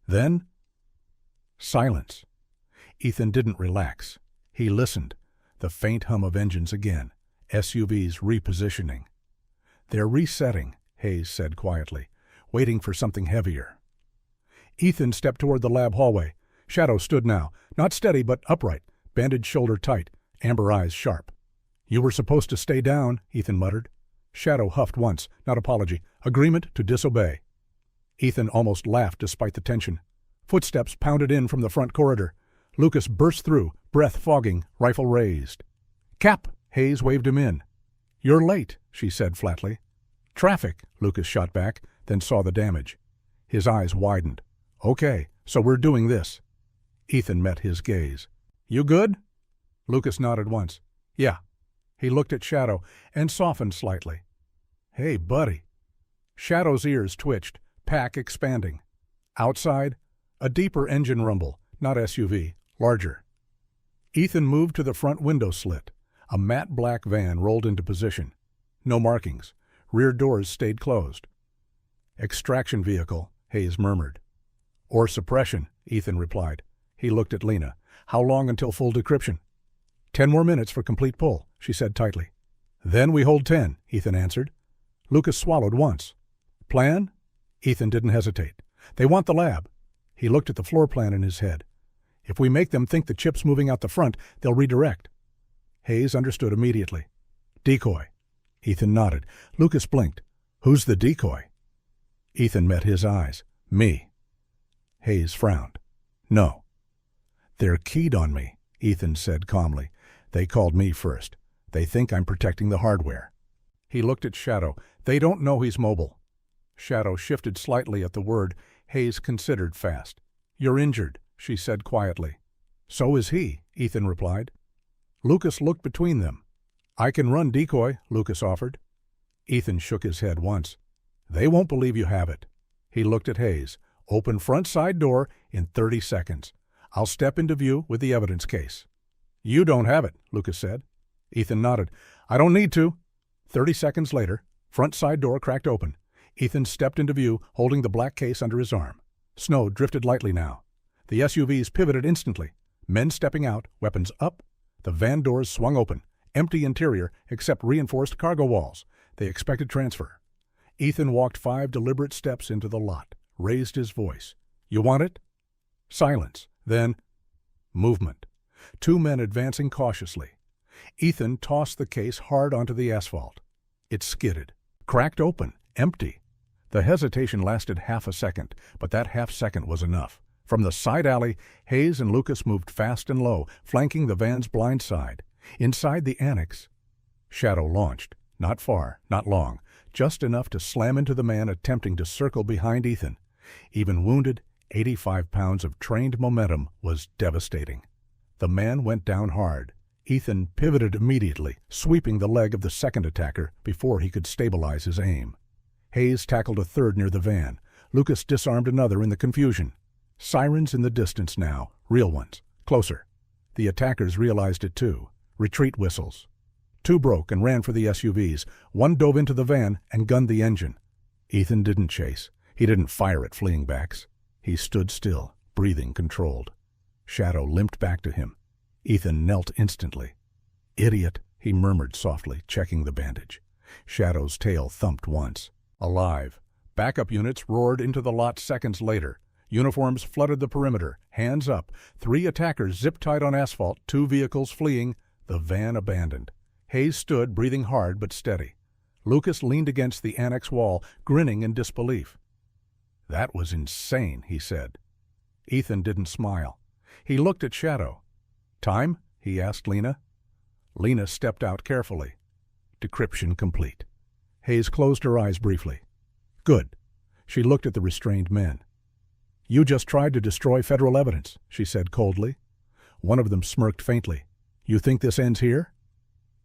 Then, silence. Ethan didn't relax. He listened. The faint hum of engines again. SUVs repositioning. They're resetting, Hayes said quietly, waiting for something heavier. Ethan stepped toward the lab hallway. Shadow stood now, not steady but upright, bandaged shoulder tight, amber eyes sharp. You were supposed to stay down, Ethan muttered. Shadow huffed once, not apology, agreement to disobey. Ethan almost laughed despite the tension. Footsteps pounded in from the front corridor. Lucas burst through, breath fogging, rifle raised. Cap, Hayes waved him in. You're late, she said flatly. Traffic, Lucas shot back, then saw the damage. His eyes widened. Okay, so we're doing this. Ethan met his gaze. You good? Lucas nodded once. Yeah. He looked at Shadow and softened slightly. Hey, buddy. Shadow's ears twitched, pack expanding. Outside, a deeper engine rumble, not SUV, larger. Ethan moved to the front window slit. A matte black van rolled into position. No markings. Rear doors stayed closed. "Extraction vehicle," Hayes murmured. "Or suppression," Ethan replied. He looked at Lena. "How long until full decryption?" 10 more minutes for complete pull," she said tightly. "Then we hold 10, Ethan answered. Lucas swallowed once. "Plan?" Ethan didn't hesitate. "They want the lab." He looked at the floor plan in his head. "If we make them think the chip's moving out the front, they'll redirect." Hayes understood immediately. "Decoy." Ethan nodded. Lucas blinked. "Who's the decoy?" Ethan met his eyes. "Me." Hayes frowned. "No." "They're keyed on me," Ethan said calmly. "They called me first. They think I'm protecting the hardware." He looked at Shadow. "They don't know he's mobile." Shadow shifted slightly at the word. Hayes considered fast. "You're injured," she said quietly. "So is he," Ethan replied. Lucas looked between them. "I can run decoy," Lucas offered. Ethan shook his head once. "They won't believe you have it." He looked at Hayes. "Open front side door in 30 seconds. I'll step into view with the evidence case." "You don't have it," Lucas said. Ethan nodded. "I don't need to." 30 seconds later, front side door cracked open. Ethan stepped into view, holding the black case under his arm. Snow drifted lightly now. The SUVs pivoted instantly. Men stepping out, weapons up. The van doors swung open. Empty interior, except reinforced cargo walls. They expected transfer. Ethan walked 5 deliberate steps into the lot, raised his voice. "You want it?" Silence. Then, movement. 2 men advancing cautiously. Ethan tossed the case hard onto the asphalt. It skidded. Cracked open. Empty. The hesitation lasted half a second, but that half second was enough. From the side alley, Hayes and Lucas moved fast and low, flanking the van's blind side. Inside the annex, Shadow launched. Not far, not long, just enough to slam into the man attempting to circle behind Ethan. Even wounded, 85 pounds of trained momentum was devastating. The man went down hard. Ethan pivoted immediately, sweeping the leg of the second attacker before he could stabilize his aim. Hayes tackled a third near the van. Lucas disarmed another in the confusion. Sirens in the distance now, real ones, closer. The attackers realized it too. Retreat whistles. 2 broke and ran for the SUVs. 1 dove into the van and gunned the engine. Ethan didn't chase. He didn't fire at fleeing backs. He stood still, breathing controlled. Shadow limped back to him. Ethan knelt instantly. "Idiot," he murmured softly, checking the bandage. Shadow's tail thumped once. Alive. Backup units roared into the lot seconds later. Uniforms flooded the perimeter. Hands up. 3 attackers zip-tied on asphalt, 2 vehicles fleeing, the van abandoned. Hayes stood, breathing hard but steady. Lucas leaned against the annex wall, grinning in disbelief. "That was insane," he said. Ethan didn't smile. He looked at Shadow. "Time?" he asked Lena. Lena stepped out carefully. Decryption complete. Hayes closed her eyes briefly. "Good." She looked at the restrained men. "You just tried to destroy federal evidence," she said coldly. One of them smirked faintly. "You think this ends here?"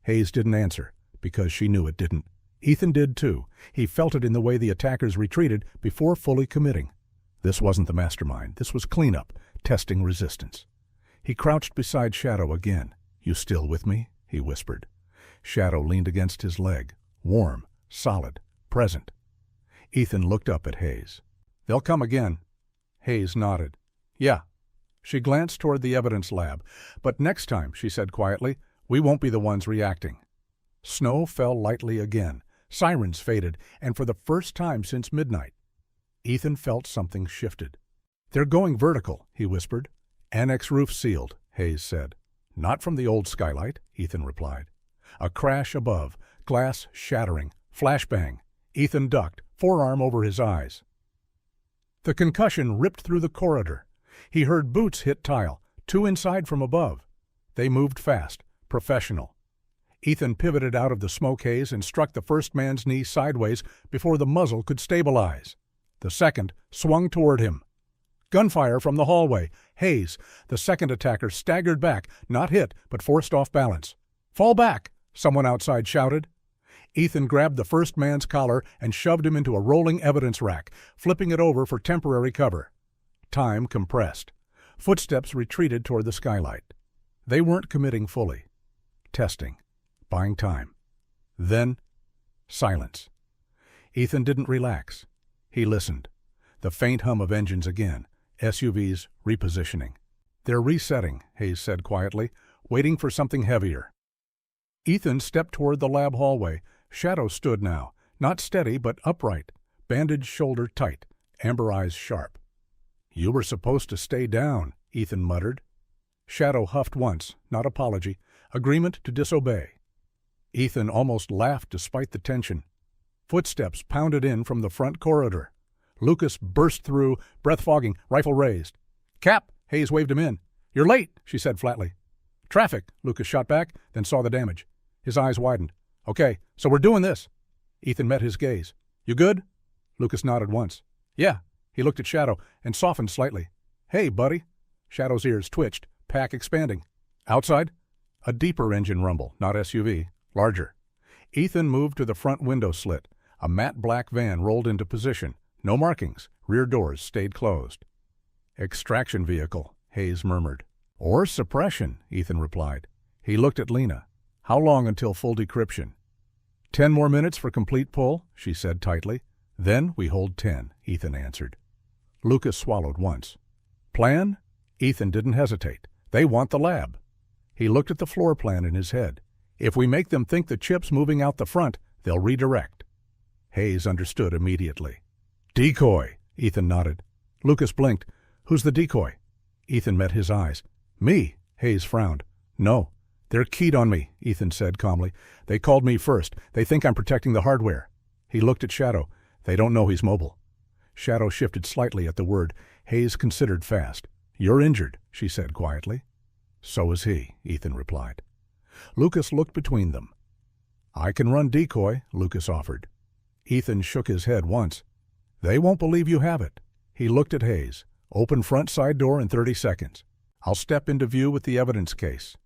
Hayes didn't answer, because she knew it didn't. Ethan did too. He felt it in the way the attackers retreated before fully committing. This wasn't the mastermind. This was cleanup, testing resistance. He crouched beside Shadow again. "You still with me?" he whispered. Shadow leaned against his leg, warm, solid, present. Ethan looked up at Hayes. "They'll come again." Hayes nodded. "Yeah." She glanced toward the evidence lab. "But next time," she said quietly, "we won't be the ones reacting." Snow fell lightly again. Sirens faded, and for the first time since midnight, Ethan felt something shifted. "They're going vertical," he whispered. "Annex roof sealed," Hayes said. "Not from the old skylight," Ethan replied. A crash above, glass shattering, flashbang. Ethan ducked, forearm over his eyes. The concussion ripped through the corridor. He heard boots hit tile, 2 inside from above. They moved fast, professional. Ethan pivoted out of the smoke haze and struck the first man's knee sideways before the muzzle could stabilize. The second swung toward him. Gunfire from the hallway. Hayes, the second attacker, staggered back, not hit, but forced off balance. "Fall back!" someone outside shouted. Ethan grabbed the first man's collar and shoved him into a rolling evidence rack, flipping it over for temporary cover. Time compressed. Footsteps retreated toward the skylight. They weren't committing fully. Testing. buying time. Then, silence. Ethan didn't relax. He listened. The faint hum of engines again, SUVs repositioning. "They're resetting," Hayes said quietly, "waiting for something heavier." Ethan stepped toward the lab hallway. Shadow stood now, not steady but upright, bandaged shoulder tight, amber eyes sharp. "You were supposed to stay down," Ethan muttered. Shadow huffed once, not apology, agreement to disobey. Ethan almost laughed despite the tension. Footsteps pounded in from the front corridor. Lucas burst through, breath fogging, rifle raised. "Cap!" Hayes waved him in. "You're late," she said flatly. "Traffic," Lucas shot back, then saw the damage. His eyes widened. "Okay, so we're doing this." Ethan met his gaze. "You good?" Lucas nodded once. "Yeah." He looked at Shadow and softened slightly. "Hey, buddy." Shadow's ears twitched, pack expanding. "Outside?" A deeper engine rumble, not SUV, larger. Ethan moved to the front window slit. A matte black van rolled into position. No markings. Rear doors stayed closed. "Extraction vehicle," Hayes murmured. "Or suppression," Ethan replied. He looked at Lena. "How long until full decryption?" 10 more minutes for complete pull," she said tightly. "Then we hold 10, Ethan answered. Lucas swallowed once. "Plan?" Ethan didn't hesitate. "They want the lab." He looked at the floor plan in his head. "If we make them think the chip's moving out the front, they'll redirect." Hayes understood immediately. "Decoy," Ethan nodded. Lucas blinked. "Who's the decoy?" Ethan met his eyes. "Me," Hayes frowned. "No. They're keyed on me," Ethan said calmly. "They called me first. They think I'm protecting the hardware." He looked at Shadow. "They don't know he's mobile." Shadow shifted slightly at the word. Hayes considered fast. "You're injured," she said quietly. "So is he," Ethan replied. Lucas looked between them. "I can run decoy," Lucas offered. Ethan shook his head once. "They won't believe you have it." He looked at Hayes. "Open front side door in 30 seconds. I'll step into view with the evidence case."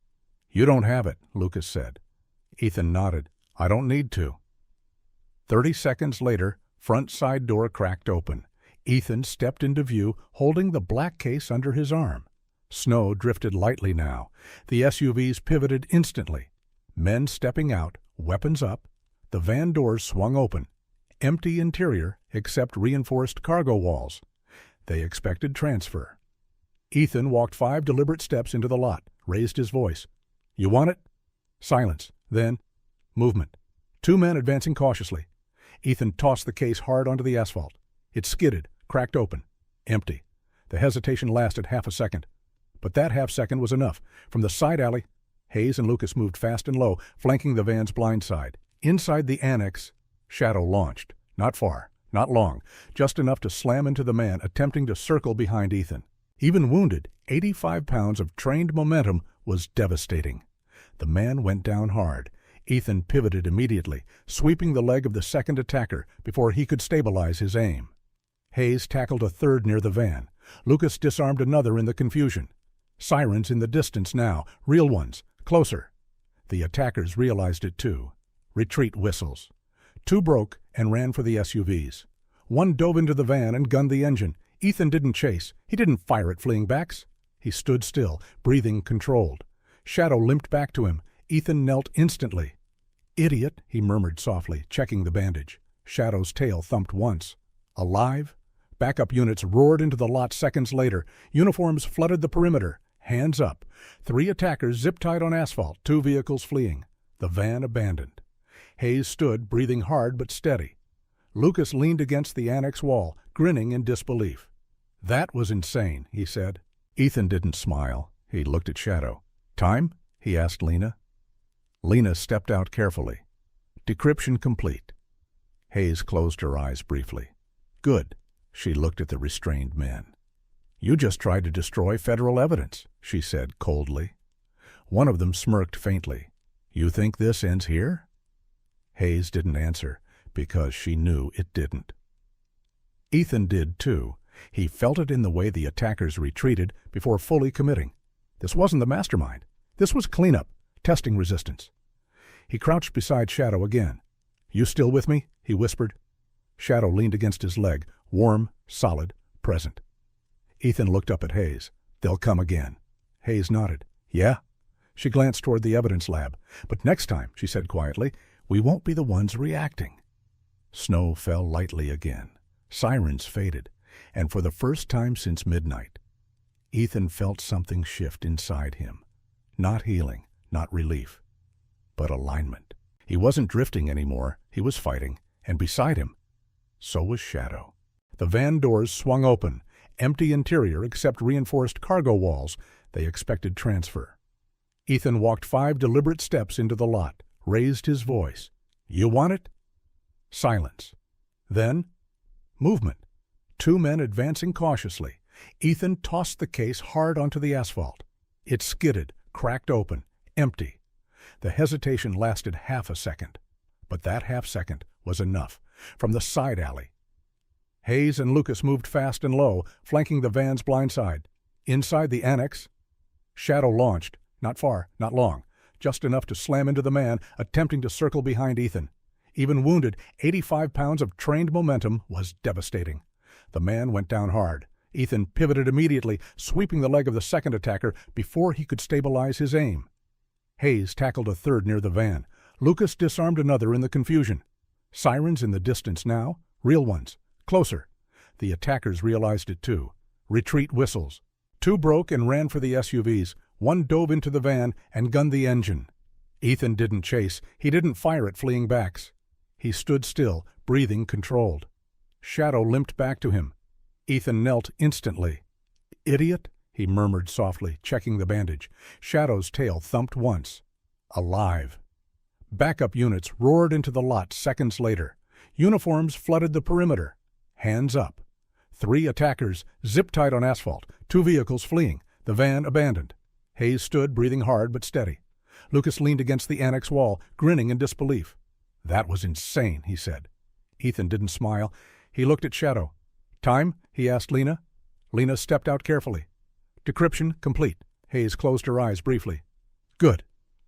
"You don't have it," Lucas said. Ethan nodded. "I don't need to." 30 seconds later, front side door cracked open. Ethan stepped into view, holding the black case under his arm. Snow drifted lightly now. The SUVs pivoted instantly. Men stepping out, weapons up. The van doors swung open. Empty interior, except reinforced cargo walls. They expected transfer. Ethan walked 5 deliberate steps into the lot, raised his voice. "You want it?" Silence. Then, movement. 2 men advancing cautiously. Ethan tossed the case hard onto the asphalt. It skidded, cracked open. Empty. The hesitation lasted half a second. But that half second was enough. From the side alley, Hayes and Lucas moved fast and low, flanking the van's blind side. Inside the annex, Shadow launched. Not far, not long, just enough to slam into the man attempting to circle behind Ethan. Even wounded, 85 pounds of trained momentum was devastating. The man went down hard. Ethan pivoted immediately, sweeping the leg of the second attacker before he could stabilize his aim. Hayes tackled a third near the van. Lucas disarmed another in the confusion. Sirens in the distance now, real ones, closer. The attackers realized it too. Retreat whistles. 2 broke and ran for the SUVs. 1 dove into the van and gunned the engine. Ethan didn't chase. He didn't fire at fleeing backs. He stood still, breathing controlled. Shadow limped back to him. Ethan knelt instantly. "Idiot," he murmured softly, checking the bandage. Shadow's tail thumped once. Alive? Backup units roared into the lot seconds later. Uniforms flooded the perimeter. Hands up. 3 attackers zip-tied on asphalt, 2 vehicles fleeing. The van abandoned. Hayes stood, breathing hard but steady. Lucas leaned against the annex wall, grinning in disbelief. "That was insane," he said. Ethan didn't smile. He looked at Shadow. "Time?" he asked Lena. Lena stepped out carefully. "Decryption complete." Hayes closed her eyes briefly. "Good." She looked at the restrained men. "You just tried to destroy federal evidence," she said coldly. One of them smirked faintly. "You think this ends here?" Hayes didn't answer, because she knew it didn't. Ethan did, too. He felt it in the way the attackers retreated before fully committing. This wasn't the mastermind. This was cleanup, testing resistance. He crouched beside Shadow again. "You still with me?" he whispered. Shadow leaned against his leg, warm, solid, present. Ethan looked up at Hayes. "They'll come again." Hayes nodded. "Yeah?" She glanced toward the evidence lab. "But next time," she said quietly, "we won't be the ones reacting." Snow fell lightly again. Sirens faded. And for the first time since midnight, Ethan felt something shift inside him. Not healing, not relief, but alignment. He wasn't drifting anymore. He was fighting. And beside him, so was Shadow. The van doors swung open. Empty interior except reinforced cargo walls. They expected transfer. Ethan walked 5 deliberate steps into the lot, raised his voice. "You want it?" Silence. Then, movement. 2 men advancing cautiously. Ethan tossed the case hard onto the asphalt. It skidded, cracked open, empty. The hesitation lasted half a second. But that half second was enough. From the side alley, Hayes and Lucas moved fast and low, flanking the van's blind side. Inside the annex, Shadow launched. Not far, not long. Just enough to slam into the man, attempting to circle behind Ethan. Even wounded, 85 pounds of trained momentum was devastating. The man went down hard. Ethan pivoted immediately, sweeping the leg of the second attacker before he could stabilize his aim. Hayes tackled a third near the van. Lucas disarmed another in the confusion. Sirens in the distance now, real ones, closer. The attackers realized it too. Retreat whistles. 2 broke and ran for the SUVs. 1 dove into the van and gunned the engine. Ethan didn't chase. He didn't fire at fleeing backs. He stood still, breathing controlled. Shadow limped back to him. Ethan knelt instantly. "Idiot," he murmured softly, checking the bandage. Shadow's tail thumped once. Alive. Backup units roared into the lot seconds later. Uniforms flooded the perimeter. Hands up. 3 attackers, zip-tied on asphalt. 2 vehicles fleeing. The van abandoned. Hayes stood, breathing hard but steady. Lucas leaned against the annex wall, grinning in disbelief. "That was insane," he said. Ethan didn't smile. He looked at Shadow. "Time?" he asked Lena. Lena stepped out carefully. "Decryption complete." Hayes closed her eyes briefly. "Good."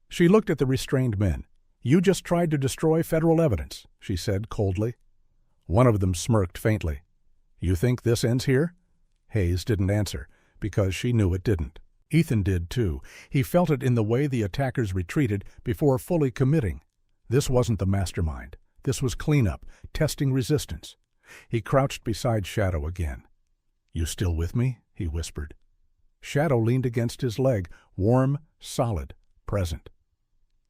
She looked at the restrained men. "You just tried to destroy federal evidence," she said coldly. One of them smirked faintly. "You think this ends here?" Hayes didn't answer, because she knew it didn't. Ethan did too. He felt it in the way the attackers retreated before fully committing. This wasn't the mastermind. This was cleanup, testing resistance. He crouched beside Shadow again. "You still with me?" he whispered. Shadow leaned against his leg, warm, solid, present.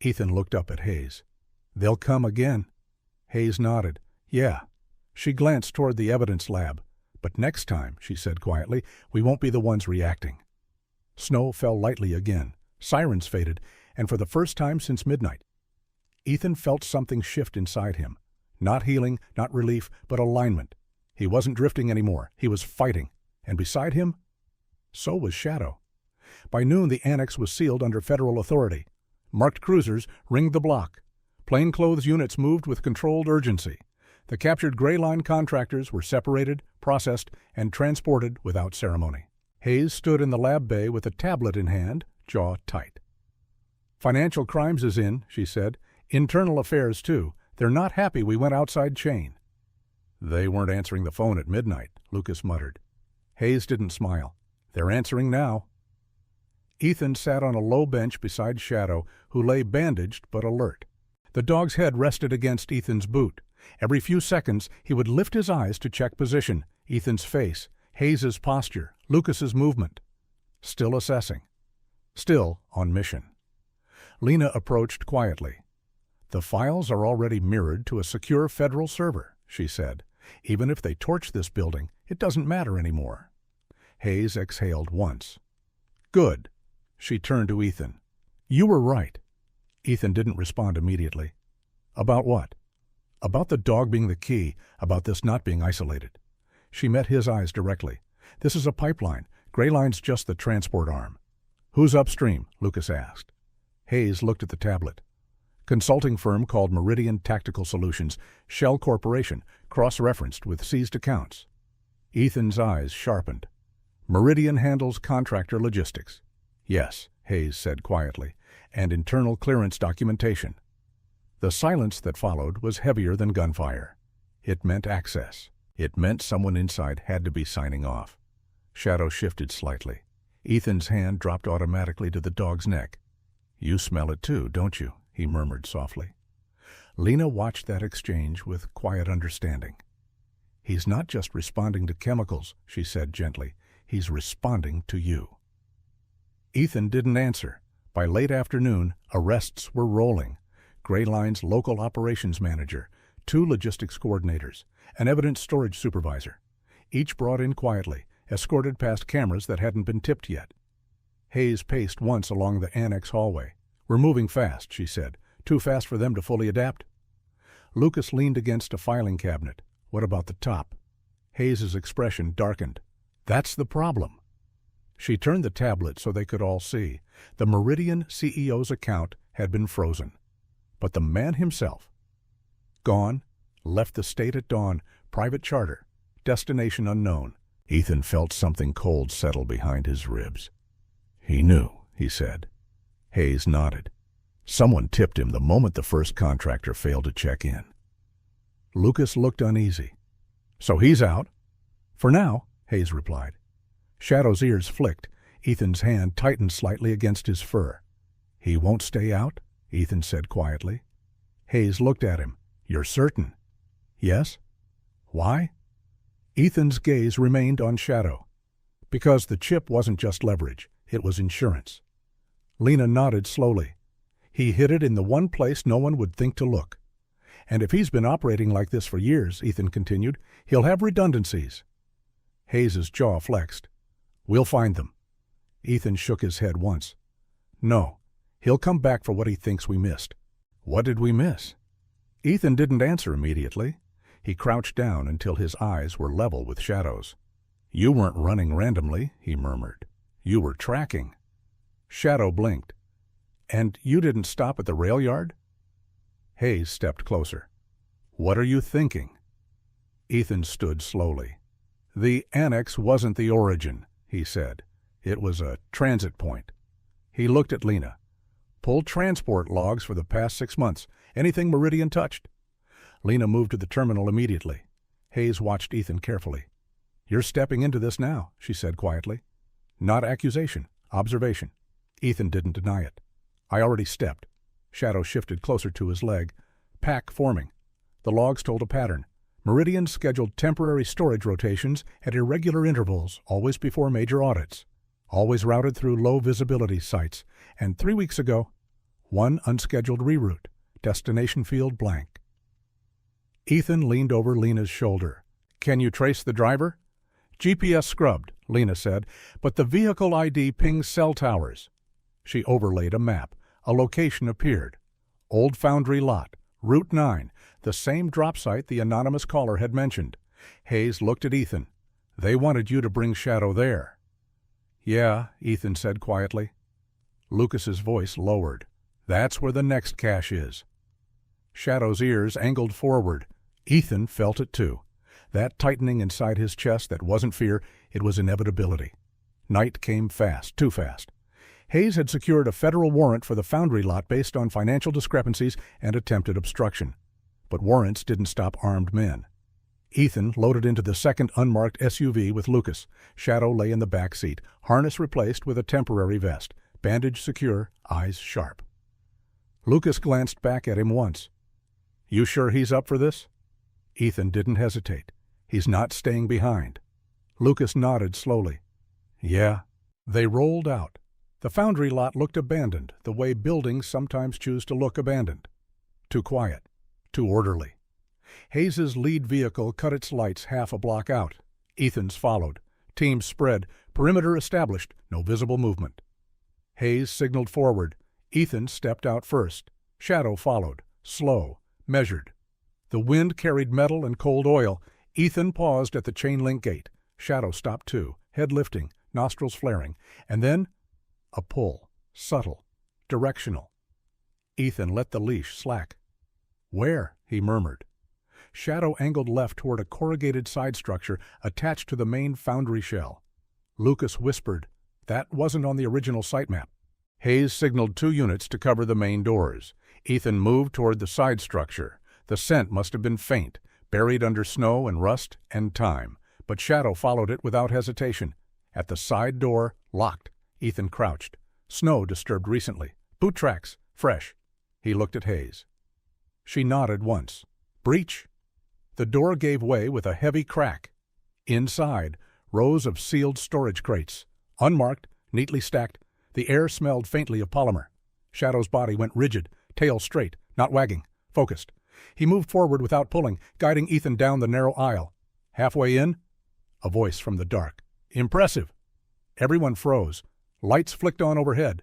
Ethan looked up at Hayes. "They'll come again." Hayes nodded. "Yeah." She glanced toward the evidence lab. "But next time," she said quietly, "we won't be the ones reacting." Snow fell lightly again. Sirens faded, and for the first time since midnight, Ethan felt something shift inside him. Not healing, not relief, but alignment. He wasn't drifting anymore. He was fighting. And beside him, so was Shadow. By noon, the annex was sealed under federal authority. Marked cruisers ringed the block. Plainclothes units moved with controlled urgency. The captured Gray Line contractors were separated, processed, and transported without ceremony. Hayes stood in the lab bay with a tablet in hand, jaw tight. "Financial crimes is in," she said. "Internal affairs, too. They're not happy we went outside chain." "They weren't answering the phone at midnight," Lucas muttered. Hayes didn't smile. "They're answering now." Ethan sat on a low bench beside Shadow, who lay bandaged but alert. The dog's head rested against Ethan's boot. Every few seconds, he would lift his eyes to check position, Ethan's face, Hayes's posture, Lucas's movement. Still assessing. Still on mission. Lena approached quietly. "The files are already mirrored to a secure federal server," she said. "Even if they torch this building, it doesn't matter anymore." Hayes exhaled once. "Good." She turned to Ethan. "You were right." Ethan didn't respond immediately. "About what?" "About the dog being the key, about this not being isolated." She met his eyes directly. "This is a pipeline. Gray Line's just the transport arm." "Who's upstream?" Lucas asked. Hayes looked at the tablet. "Consulting firm called Meridian Tactical Solutions, Shell Corporation, cross-referenced with seized accounts." Ethan's eyes sharpened. "Meridian handles contractor logistics." "Yes," Hayes said quietly, "and internal clearance documentation." The silence that followed was heavier than gunfire. It meant access. It meant someone inside had to be signing off. Shadow shifted slightly. Ethan's hand dropped automatically to the dog's neck. "You smell it too, don't you?" he murmured softly. Lena watched that exchange with quiet understanding. "He's not just responding to chemicals," she said gently. "He's responding to you." Ethan didn't answer. By late afternoon, arrests were rolling. Gray Line's local operations manager, 2 logistics coordinators, an evidence storage supervisor. Each brought in quietly, escorted past cameras that hadn't been tipped yet. Hayes paced once along the annex hallway. "We're moving fast," she said. "Too fast for them to fully adapt." Lucas leaned against a filing cabinet. "What about the top?" Hayes's expression darkened. "That's the problem." She turned the tablet so they could all see. The Meridian CEO's account had been frozen. But the man himself? Gone, left the state at dawn, private charter, destination unknown. Ethan felt something cold settle behind his ribs. "He knew," he said. Hayes nodded. "Someone tipped him the moment the first contractor failed to check in." Lucas looked uneasy. "So he's out?" "For now," Hayes replied. Shadow's ears flicked. Ethan's hand tightened slightly against his fur. "He won't stay out?" Ethan said quietly. Hayes looked at him. "You're certain?" "Yes." "Why?" Ethan's gaze remained on Shadow. "Because the chip wasn't just leverage. It was insurance." Lena nodded slowly. "He hid it in the one place no one would think to look." "And if he's been operating like this for years," Ethan continued, "he'll have redundancies." Hayes's jaw flexed. "We'll find them." Ethan shook his head once. "No. He'll come back for what he thinks we missed." "What did we miss?" Ethan didn't answer immediately. He crouched down until his eyes were level with Shadow's. "You weren't running randomly," he murmured. "You were tracking." Shadow blinked. "And you didn't stop at the rail yard?" Hayes stepped closer. "What are you thinking?" Ethan stood slowly. "The annex wasn't the origin," he said. "It was a transit point." He looked at Lena. "Pull transport logs for the past 6 months. Anything Meridian touched." Lena moved to the terminal immediately. Hayes watched Ethan carefully. "You're stepping into this now," she said quietly. "Not accusation, observation." Ethan didn't deny it. "I already stepped." Shadow shifted closer to his leg. "Pack forming." The logs told a pattern. Meridian scheduled temporary storage rotations at irregular intervals, always before major audits. Always routed through low-visibility sites. And 3 weeks ago, one unscheduled reroute. Destination field blank. Ethan leaned over Lena's shoulder. "Can you trace the driver?" "GPS scrubbed," Lena said, "but the vehicle ID pings cell towers." She overlaid a map. A location appeared. Old Foundry Lot, Route 9, the same drop site the anonymous caller had mentioned. Hayes looked at Ethan. "They wanted you to bring Shadow there." "Yeah," Ethan said quietly. Lucas's voice lowered. "That's where the next cache is." Shadow's ears angled forward. Ethan felt it too. That tightening inside his chest that wasn't fear, it was inevitability. Night came fast, too fast. Hayes had secured a federal warrant for the Foundry Lot based on financial discrepancies and attempted obstruction. But warrants didn't stop armed men. Ethan loaded into the second unmarked SUV with Lucas. Shadow lay in the back seat, harness replaced with a temporary vest, bandage secure, eyes sharp. Lucas glanced back at him once. "You sure he's up for this?" Ethan didn't hesitate. "He's not staying behind." Lucas nodded slowly. "Yeah." They rolled out. The Foundry Lot looked abandoned, the way buildings sometimes choose to look abandoned. Too quiet. Too orderly. Hayes's lead vehicle cut its lights half a block out. Ethan's followed. Teams spread. Perimeter established. No visible movement. Hayes signaled forward. Ethan stepped out first. Shadow followed. Slow. Measured. The wind carried metal and cold oil. Ethan paused at the chain-link gate. Shadow stopped too, head lifting, nostrils flaring. And then a pull. Subtle. Directional. Ethan let the leash slack. "Where?" he murmured. Shadow angled left toward a corrugated side structure attached to the main foundry shell. Lucas whispered, "That wasn't on the original site map." Hayes signaled 2 units to cover the main doors. Ethan moved toward the side structure. The scent must have been faint, buried under snow and rust and time, but Shadow followed it without hesitation. At the side door, locked. Ethan crouched. Snow disturbed recently. Boot tracks, fresh. He looked at Hayes. She nodded once. Breach. The door gave way with a heavy crack. Inside, rows of sealed storage crates. Unmarked, neatly stacked. The air smelled faintly of polymer. Shadow's body went rigid, tail straight, not wagging, focused. He moved forward without pulling, guiding Ethan down the narrow aisle. Halfway in, a voice from the dark. Impressive. Everyone froze. Lights flicked on overhead.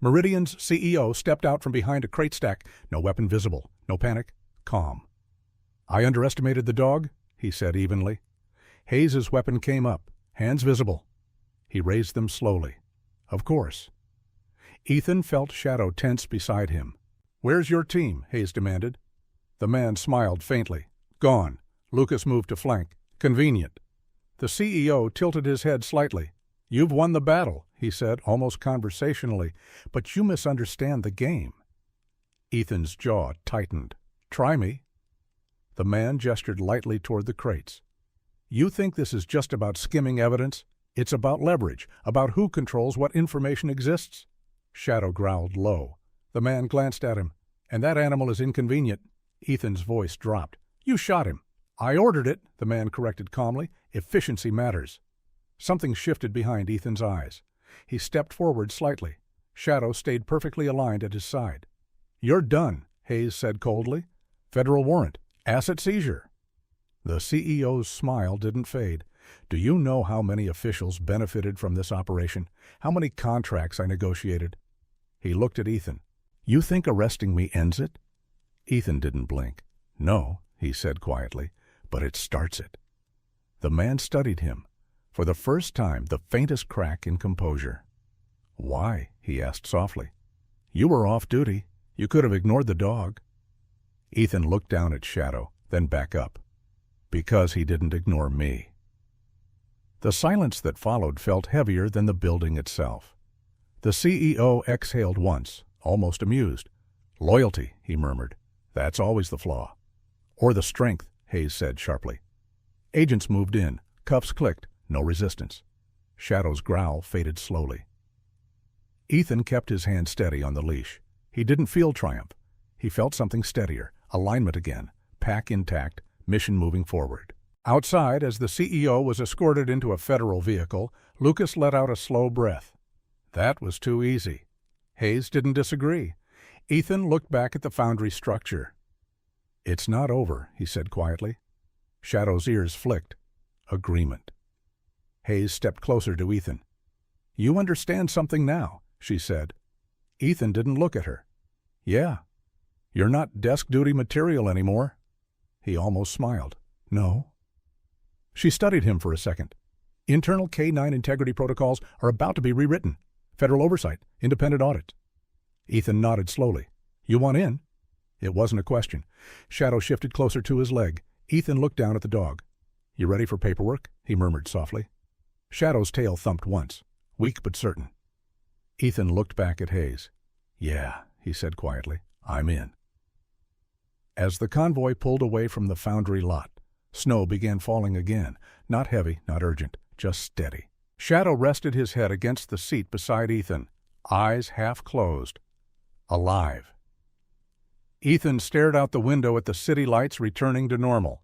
Meridian's CEO stepped out from behind a crate stack. No weapon visible. No panic. Calm. I underestimated the dog, he said evenly. Hayes's weapon came up, hands visible. He raised them slowly. Of course. Ethan felt Shadow tense beside him. Where's your team? Hayes demanded. The man smiled faintly. Gone. Lucas moved to flank. Convenient. The CEO tilted his head slightly. You've won the battle, he said, almost conversationally, but you misunderstand the game. Ethan's jaw tightened. Try me. The man gestured lightly toward the crates. You think this is just about skimming evidence? It's about leverage, about who controls what information exists. Shadow growled low. The man glanced at him. And that animal is inconvenient. Ethan's voice dropped. You shot him. I ordered it, the man corrected calmly. Efficiency matters. Something shifted behind Ethan's eyes. He stepped forward slightly. Shadow stayed perfectly aligned at his side. You're done, Hayes said coldly. Federal warrant. Asset seizure. The CEO's smile didn't fade. Do you know how many officials benefited from this operation? How many contracts I negotiated? He looked at Ethan. You think arresting me ends it? Ethan didn't blink. No, he said quietly, but it starts it. The man studied him. For the first time, the faintest crack in composure. Why? He asked softly. You were off duty. You could have ignored the dog. Ethan looked down at Shadow, then back up. Because he didn't ignore me. The silence that followed felt heavier than the building itself. The CEO exhaled once, almost amused. Loyalty, he murmured. That's always the flaw. Or the strength, Hayes said sharply. Agents moved in. Cuffs clicked. No resistance. Shadow's growl faded slowly. Ethan kept his hand steady on the leash. He didn't feel triumph. He felt something steadier. Alignment again. Pack intact. Mission moving forward. Outside, as the CEO was escorted into a federal vehicle, Lucas let out a slow breath. That was too easy. Hayes didn't disagree. Ethan looked back at the foundry structure. It's not over, he said quietly. Shadow's ears flicked. Agreement. Hayes stepped closer to Ethan. You understand something now, she said. Ethan didn't look at her. Yeah. You're not desk duty material anymore. He almost smiled. No. She studied him for a second. Internal K-9 integrity protocols are about to be rewritten. Federal oversight, independent audit. Ethan nodded slowly. You want in? It wasn't a question. Shadow shifted closer to his leg. Ethan looked down at the dog. You ready for paperwork? He murmured softly. Shadow's tail thumped once, weak but certain. Ethan looked back at Hayes. Yeah, he said quietly. I'm in. As the convoy pulled away from the foundry lot, snow began falling again, not heavy, not urgent, just steady. Shadow rested his head against the seat beside Ethan, eyes half closed. Alive. Ethan stared out the window at the city lights returning to normal.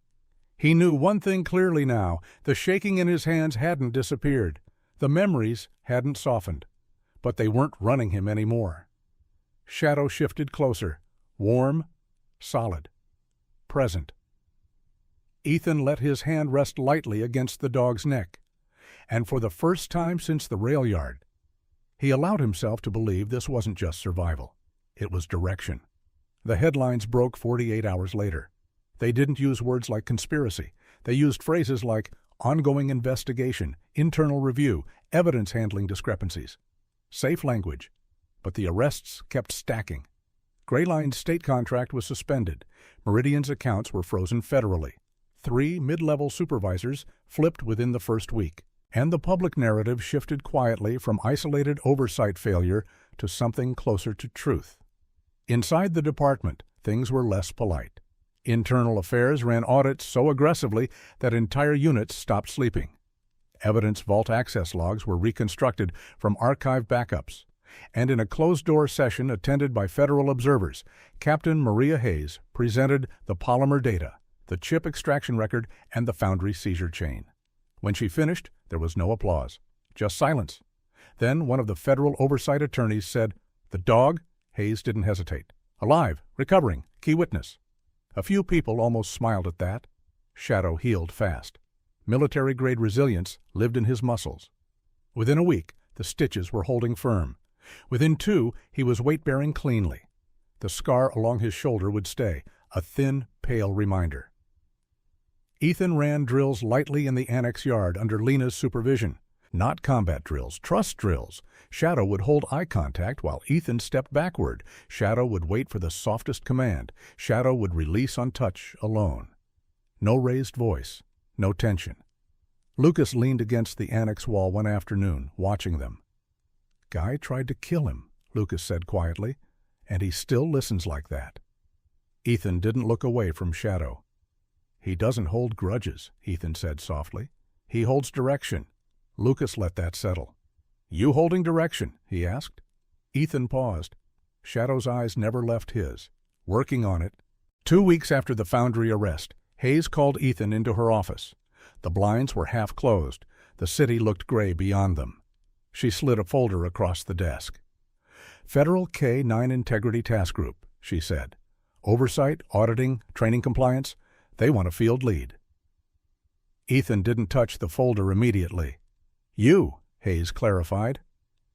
He knew one thing clearly now. The shaking in his hands hadn't disappeared. The memories hadn't softened. But they weren't running him anymore. Shadow shifted closer, warm, solid, present. Ethan let his hand rest lightly against the dog's neck. And for the first time since the rail yard, he allowed himself to believe this wasn't just survival. It was direction. The headlines broke 48 hours later. They didn't use words like conspiracy. They used phrases like ongoing investigation, internal review, evidence handling discrepancies. Safe language. But the arrests kept stacking. Grayline's state contract was suspended. Meridian's accounts were frozen federally. 3 mid-level supervisors flipped within the first week. And the public narrative shifted quietly from isolated oversight failure to something closer to truth. Inside the department, things were less polite. Internal affairs ran audits so aggressively that entire units stopped sleeping. Evidence vault access logs were reconstructed from archive backups. And in a closed-door session attended by federal observers, Captain Maria Hayes presented the polymer data, the chip extraction record, and the foundry seizure chain. When she finished, there was no applause, just silence. Then one of the federal oversight attorneys said, "The dog?" Hayes didn't hesitate. "Alive, recovering, key witness." A few people almost smiled at that. Shadow healed fast. Military-grade resilience lived in his muscles. Within a week, the stitches were holding firm. Within 2, he was weight-bearing cleanly. The scar along his shoulder would stay, a thin, pale reminder. Ethan ran drills lightly in the annex yard under Lena's supervision. Not combat drills, trust drills. Shadow would hold eye contact while Ethan stepped backward. Shadow would wait for the softest command. Shadow would release on touch alone. No raised voice, no tension. Lucas leaned against the annex wall one afternoon, watching them. "Guy tried to kill him," Lucas said quietly, "and he still listens like that." Ethan didn't look away from Shadow. "He doesn't hold grudges," Ethan said softly. "He holds direction." Lucas let that settle. "You holding direction?" he asked. Ethan paused. Shadow's eyes never left his. "Working on it." 2 weeks after the foundry arrest, Hayes called Ethan into her office. The blinds were half closed. The city looked gray beyond them. She slid a folder across the desk. "Federal K-9 Integrity Task Group," she said. "Oversight, auditing, training compliance. They want a field lead." Ethan didn't touch the folder immediately. "You," Hayes clarified.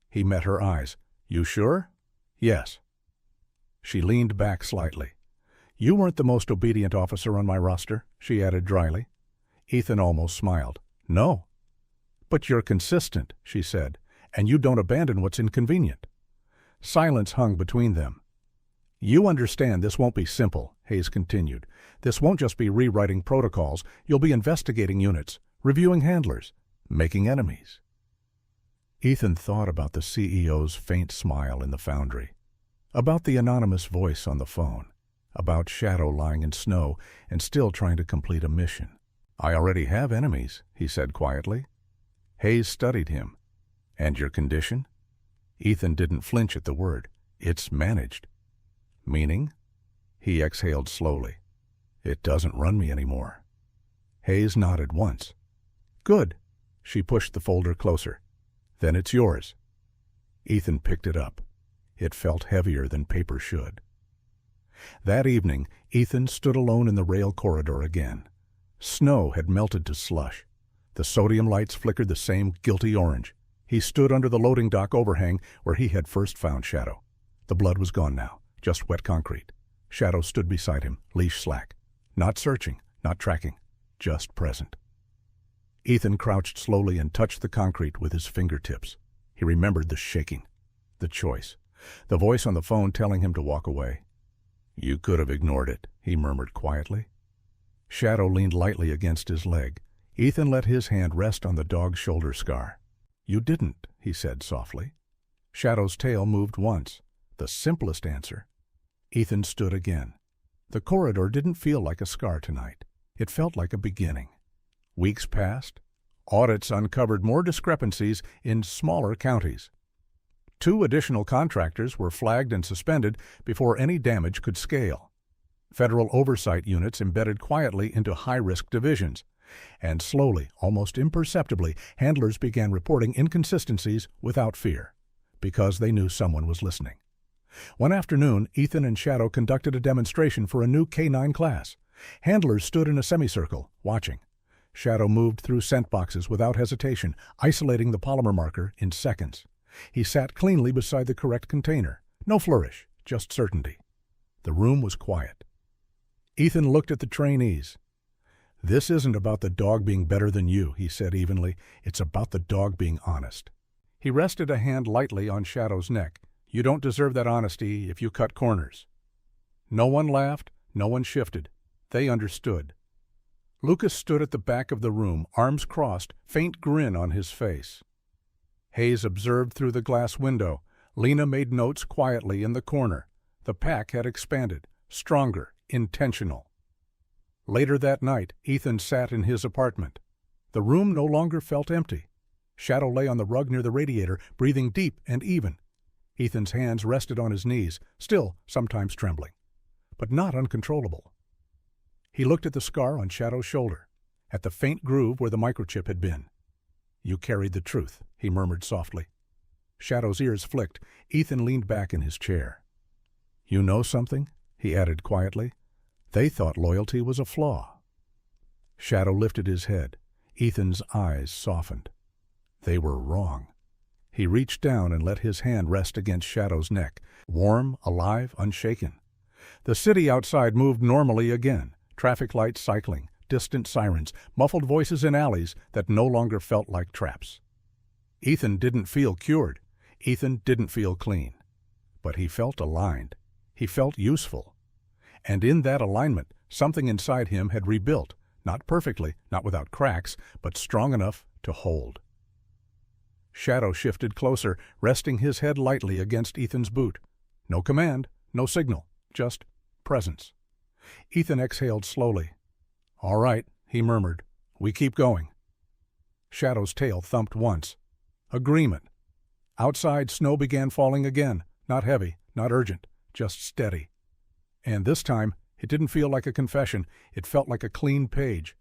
He met her eyes. "You sure?" "Yes." She leaned back slightly. "You weren't the most obedient officer on my roster," she added dryly. Ethan almost smiled. "No." "But you're consistent," she said, "and you don't abandon what's inconvenient." Silence hung between them. "You understand this won't be simple," Hayes continued. "This won't just be rewriting protocols. You'll be investigating units, reviewing handlers, making enemies." Ethan thought about the CEO's faint smile in the foundry, about the anonymous voice on the phone, about Shadow lying in snow and still trying to complete a mission. "I already have enemies," he said quietly. Hayes studied him. "And your condition?" Ethan didn't flinch at the word. "It's managed." "Meaning?" He exhaled slowly. "It doesn't run me anymore." Hayes nodded once. "Good." She pushed the folder closer. "Then it's yours." Ethan picked it up. It felt heavier than paper should. That evening, Ethan stood alone in the rail corridor again. Snow had melted to slush. The sodium lights flickered the same guilty orange. He stood under the loading dock overhang where he had first found Shadow. The blood was gone now, just wet concrete. Shadow stood beside him, leash slack. Not searching, not tracking, just present. Ethan crouched slowly and touched the concrete with his fingertips. He remembered the shaking, the choice, the voice on the phone telling him to walk away. "You could have ignored it," he murmured quietly. Shadow leaned lightly against his leg. Ethan let his hand rest on the dog's shoulder scar. "You didn't," he said softly. Shadow's tail moved once. The simplest answer. Ethan stood again. The corridor didn't feel like a scar tonight. It felt like a beginning. Weeks passed. Audits uncovered more discrepancies in smaller counties. 2 additional contractors were flagged and suspended before any damage could scale. Federal oversight units embedded quietly into high-risk divisions. And slowly, almost imperceptibly, handlers began reporting inconsistencies without fear, because they knew someone was listening. One afternoon, Ethan and Shadow conducted a demonstration for a new K-9 class. Handlers stood in a semicircle, watching. Shadow moved through scent boxes without hesitation, isolating the polymer marker in seconds. He sat cleanly beside the correct container. No flourish, just certainty. The room was quiet. Ethan looked at the trainees. "This isn't about the dog being better than you," he said evenly. "It's about the dog being honest." He rested a hand lightly on Shadow's neck. "You don't deserve that honesty if you cut corners." No one laughed, no one shifted. They understood. Lucas stood at the back of the room, arms crossed, faint grin on his face. Hayes observed through the glass window. Lena made notes quietly in the corner. The pack had expanded, stronger, intentional. Later that night, Ethan sat in his apartment. The room no longer felt empty. Shadow lay on the rug near the radiator, breathing deep and even. Ethan's hands rested on his knees, still sometimes trembling, but not uncontrollable. He looked at the scar on Shadow's shoulder, at the faint groove where the microchip had been. "You carried the truth," he murmured softly. Shadow's ears flicked. Ethan leaned back in his chair. "You know something?" he added quietly. "They thought loyalty was a flaw." Shadow lifted his head. Ethan's eyes softened. They were wrong. He reached down and let his hand rest against Shadow's neck, warm, alive, unshaken. The city outside moved normally again, traffic lights cycling, distant sirens, muffled voices in alleys that no longer felt like traps. Ethan didn't feel cured. Ethan didn't feel clean. But he felt aligned. He felt useful. And in that alignment, something inside him had rebuilt, not perfectly, not without cracks, but strong enough to hold. Shadow shifted closer, resting his head lightly against Ethan's boot. No command, no signal, just presence. Ethan exhaled slowly. "All right," he murmured. "We keep going." Shadow's tail thumped once. Agreement. Outside, snow began falling again, not heavy, not urgent, just steady. And this time, it didn't feel like a confession. It felt like a clean page,